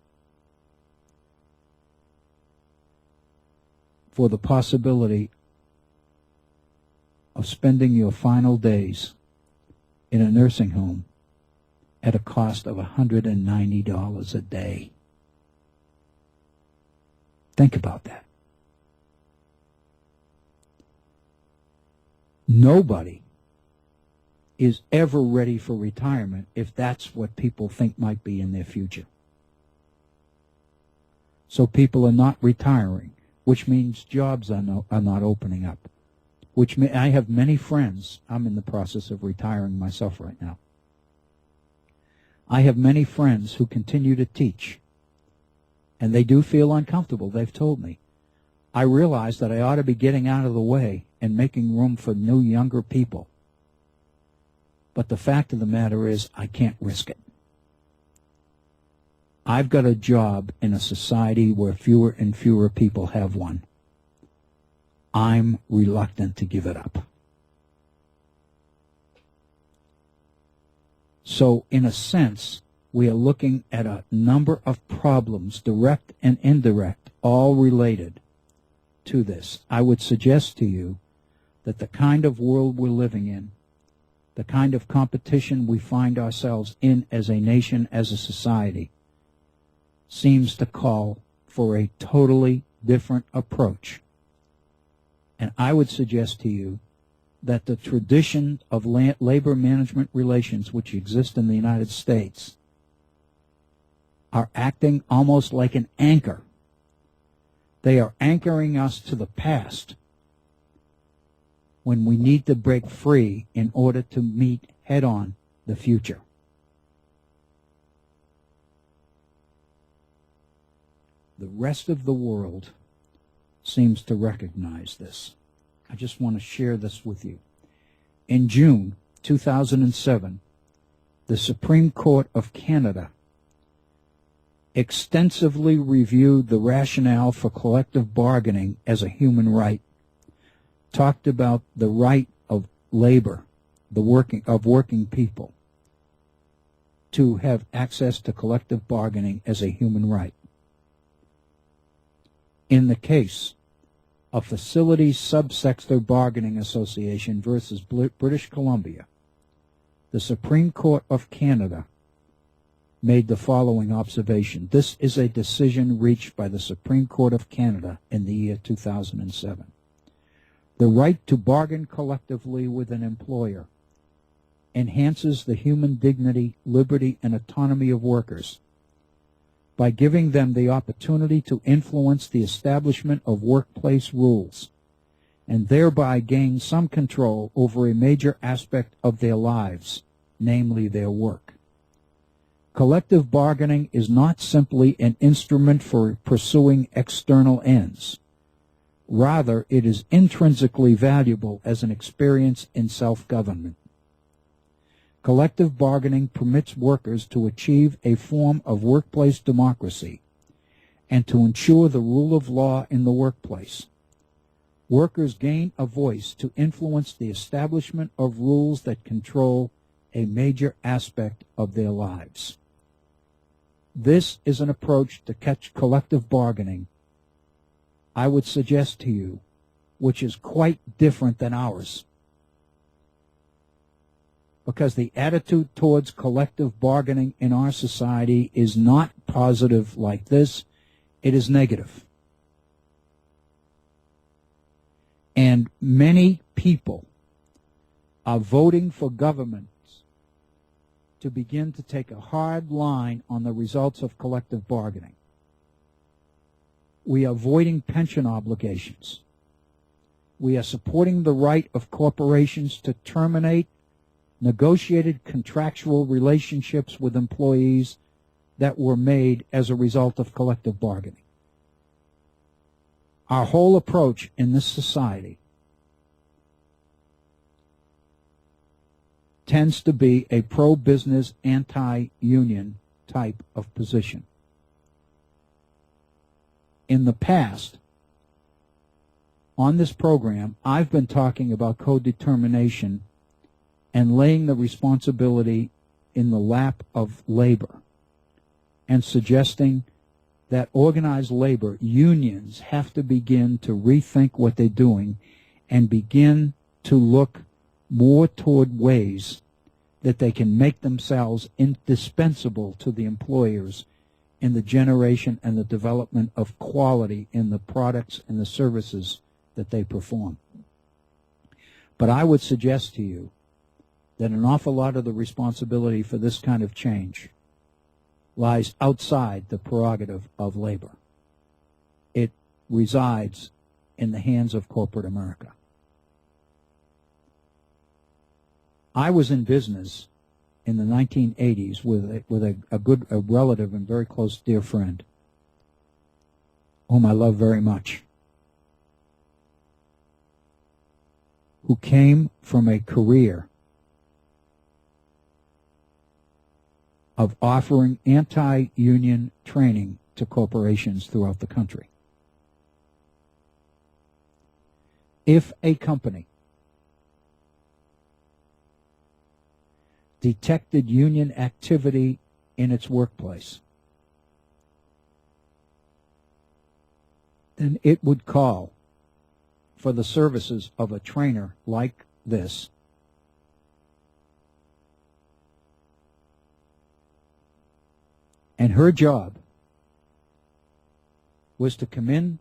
for the possibility of spending your final days in a nursing home at a cost of $190 a day? Think about that. Nobody is ever ready for retirement if that's what people think might be in their future. So people are not retiring, which means jobs are not opening up. I have many friends. I'm in the process of retiring myself right now. I have many friends who continue to teach, and they do feel uncomfortable. They've told me. I realize that I ought to be getting out of the way and making room for new, younger people. But the fact of the matter is, I can't risk it. I've got a job in a society where fewer and fewer people have one. I'm reluctant to give it up. So, in a sense, we are looking at a number of problems, direct and indirect, all related to this. I would suggest to you that the kind of world we're living in, the kind of competition we find ourselves in as a nation, as a society, seems to call for a totally different approach. And I would suggest to you that the tradition of labor management relations which exist in the United States are acting almost like an anchor. They are anchoring us to the past when we need to break free in order to meet head-on the future. The rest of the world seems to recognize this. I just want to share this with you. In June 2007, the Supreme Court of Canada extensively reviewed the rationale for collective bargaining as a human right, talked about the right of labor, working people, to have access to collective bargaining as a human right. In the case of Facilities Subsector Bargaining Association versus British Columbia, the Supreme Court of Canada made the following observation. This is a decision reached by the Supreme Court of Canada in the year 2007. The right to bargain collectively with an employer enhances the human dignity, liberty, and autonomy of workers by giving them the opportunity to influence the establishment of workplace rules and thereby gain some control over a major aspect of their lives, namely their work. Collective bargaining is not simply an instrument for pursuing external ends. Rather, it is intrinsically valuable as an experience in self-government. Collective bargaining permits workers to achieve a form of workplace democracy and to ensure the rule of law in the workplace. Workers gain a voice to influence the establishment of rules that control a major aspect of their lives. This is an approach to catch collective bargaining, I would suggest to you, which is quite different than ours. Because the attitude towards collective bargaining in our society is not positive like this, it is negative. And many people are voting for governments to begin to take a hard line on the results of collective bargaining. We are avoiding pension obligations. We are supporting the right of corporations to terminate negotiated contractual relationships with employees that were made as a result of collective bargaining. Our whole approach in this society tends to be a pro-business, anti-union type of position. In the past, on this program, I've been talking about co-determination and laying the responsibility in the lap of labor and suggesting that organized labor, unions, have to begin to rethink what they're doing and begin to look more toward ways that they can make themselves indispensable to the employers in the generation and the development of quality in the products and the services that they perform. But I would suggest to you that an awful lot of the responsibility for this kind of change lies outside the prerogative of labor. It resides in the hands of corporate America. I was in business in the 1980s with a relative and very close dear friend whom I love very much, who came from a career of offering anti-union training to corporations throughout the country. If a company detected union activity in its workplace, then it would call for the services of a trainer like this, and her job was to come in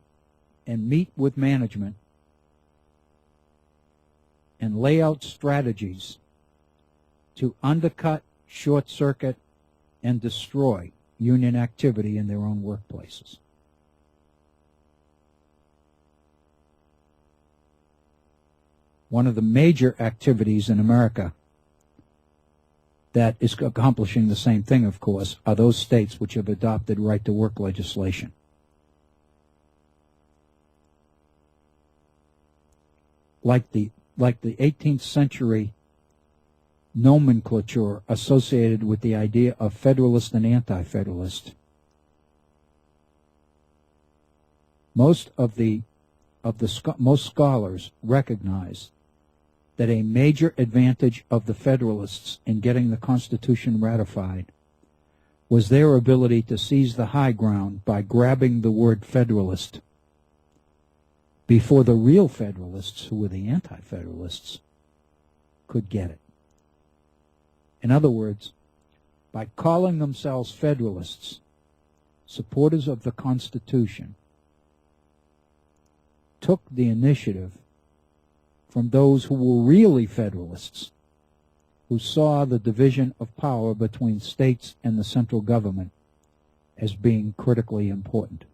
and meet with management and lay out strategies to undercut, short-circuit, and destroy union activity in their own workplaces. One of the major activities in America that is accomplishing the same thing, of course, are those states which have adopted right-to-work legislation. like the 18th century nomenclature associated with the idea of federalist and anti-federalist. Most scholars recognize that a major advantage of the Federalists in getting the Constitution ratified was their ability to seize the high ground by grabbing the word Federalist before the real Federalists, who were the anti-Federalists, could get it. In other words, by calling themselves Federalists, supporters of the Constitution took the initiative from those who were really Federalists, who saw the division of power between states and the central government as being critically important.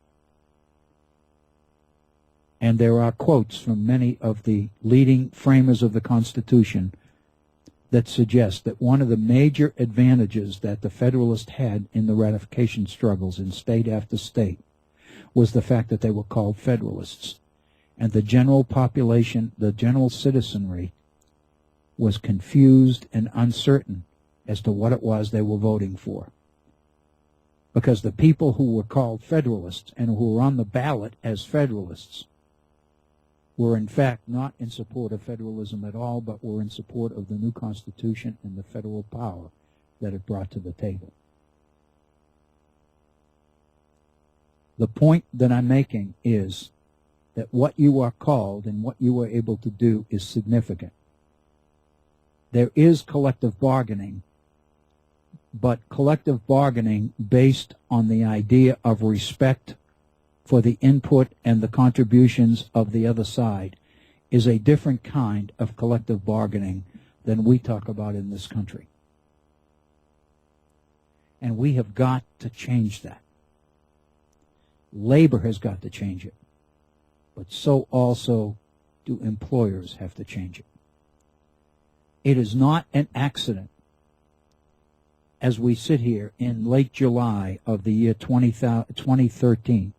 And there are quotes from many of the leading framers of the Constitution that suggest that one of the major advantages that the Federalists had in the ratification struggles in state after state was the fact that they were called Federalists. And the general population, the general citizenry, was confused and uncertain as to what it was they were voting for. Because the people who were called Federalists and who were on the ballot as Federalists were in fact not in support of federalism at all, but were in support of the new Constitution and the federal power that it brought to the table. The point that I'm making is that what you are called and what you are able to do is significant. There is collective bargaining, but collective bargaining based on the idea of respect for the input and the contributions of the other side is a different kind of collective bargaining than we talk about in this country. And we have got to change that. Labor has got to change it. But so also do employers have to change it. It is not an accident as we sit here in late July of the year 2013.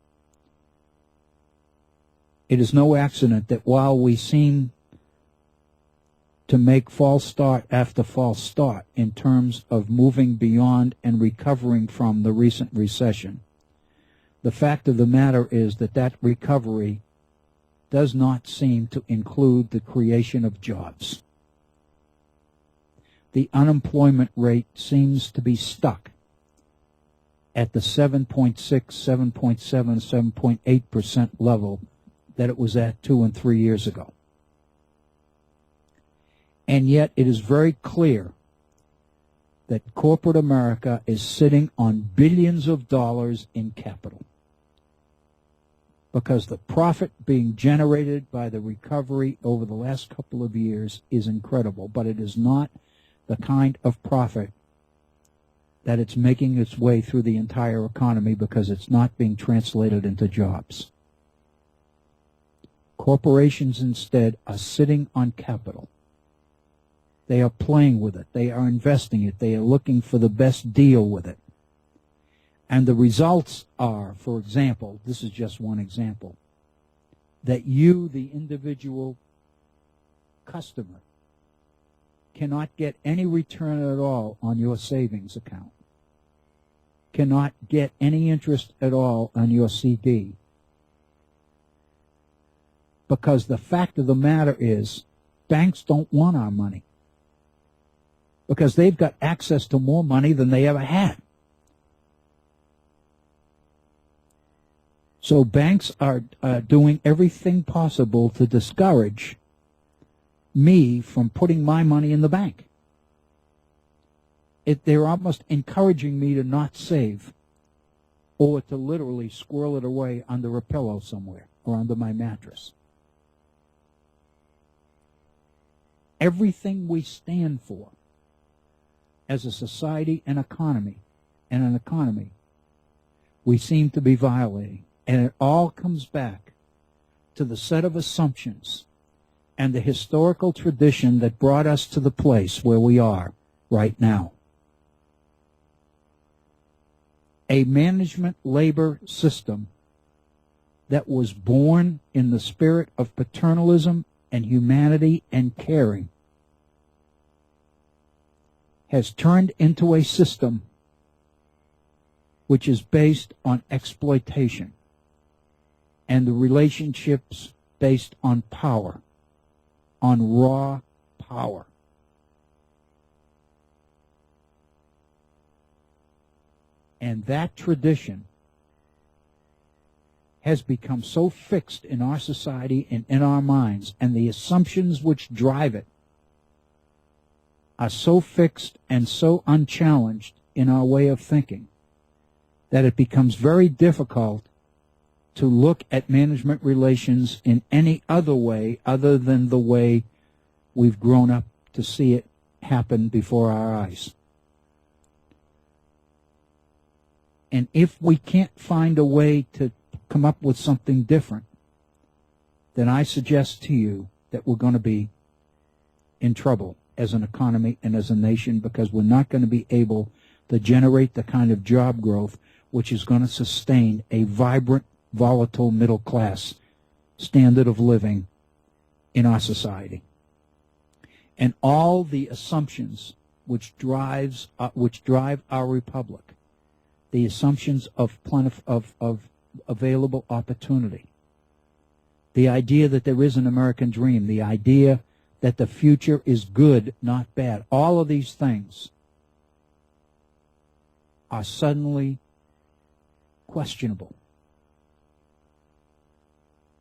It is no accident that while we seem to make false start after false start in terms of moving beyond and recovering from the recent recession, the fact of the matter is that that recovery does not seem to include the creation of jobs. The unemployment rate seems to be stuck at the 7.6, 7.7, 7.8% level that it was at 2 and 3 years ago. And yet it is very clear that corporate America is sitting on billions of dollars in capital, because the profit being generated by the recovery over the last couple of years is incredible, but it is not the kind of profit that it's making its way through the entire economy, because it's not being translated into jobs. Corporations instead are sitting on capital. They are playing with it. They are investing it. They are looking for the best deal with it. And the results are, for example, this is just one example, that you, the individual customer, cannot get any return at all on your savings account, cannot get any interest at all on your CD, because the fact of the matter is banks don't want our money, because they've got access to more money than they ever had. So banks are doing everything possible to discourage me from putting my money in the bank. They're almost encouraging me to not save, or to literally squirrel it away under a pillow somewhere or under my mattress. Everything we stand for as a society and an economy, we seem to be violating. And it all comes back to the set of assumptions and the historical tradition that brought us to the place where we are right now. A management labor system that was born in the spirit of paternalism and humanity and caring has turned into a system which is based on exploitation and the relationships based on power, on raw power. And that tradition has become so fixed in our society and in our minds, and the assumptions which drive it are so fixed and so unchallenged in our way of thinking that it becomes very difficult to look at management relations in any other way other than the way we've grown up to see it happen before our eyes. And if we can't find a way to come up with something different, then I suggest to you that we're going to be in trouble as an economy and as a nation, because we're not going to be able to generate the kind of job growth which is going to sustain a vibrant, volatile middle class standard of living in our society. And all the assumptions which drive our republic, the assumptions of available opportunity, the idea that there is an American dream, the idea that the future is good, not bad, all of these things are suddenly questionable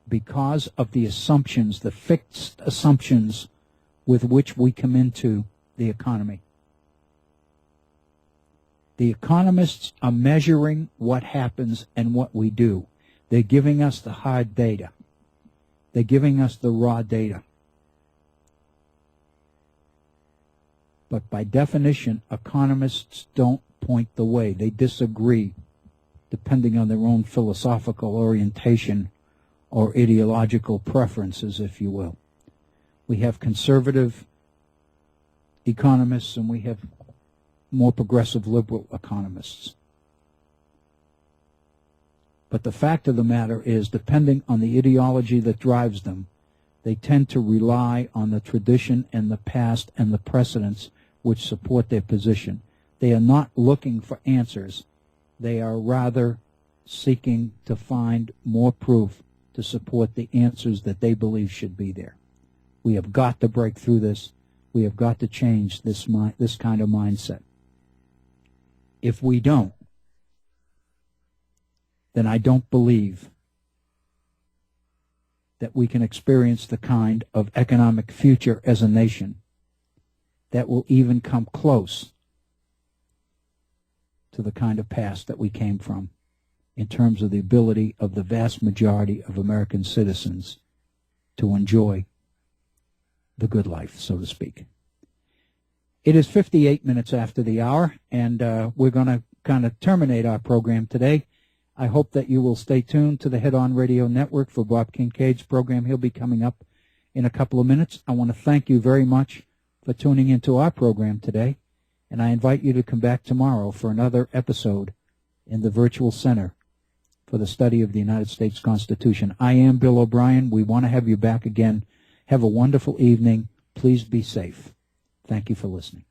because of the assumptions, the fixed assumptions with which we come into the economy. The economists are measuring what happens and what we do. They're giving us the hard data. They're giving us the raw data. But by definition, economists don't point the way. They disagree depending on their own philosophical orientation or ideological preferences, if you will. We have conservative economists and we have more progressive liberal economists. But the fact of the matter is, depending on the ideology that drives them, they tend to rely on the tradition and the past and the precedents which support their position. They are not looking for answers. They are rather seeking to find more proof to support the answers that they believe should be there. We have got to break through this. We have got to change this kind of mindset. If we don't, then I don't believe that we can experience the kind of economic future as a nation that will even come close to the kind of past that we came from in terms of the ability of the vast majority of American citizens to enjoy the good life, so to speak. It is 58 minutes after the hour, and we're going to kind of terminate our program today. I hope that you will stay tuned to the Head On Radio Network for Bob Kincaid's program. He'll be coming up in a couple of minutes. I want to thank you very much for tuning into our program today, and I invite you to come back tomorrow for another episode in the Virtual Center for the Study of the United States Constitution. I am Bill O'Brien. We want to have you back again. Have a wonderful evening. Please be safe. Thank you for listening.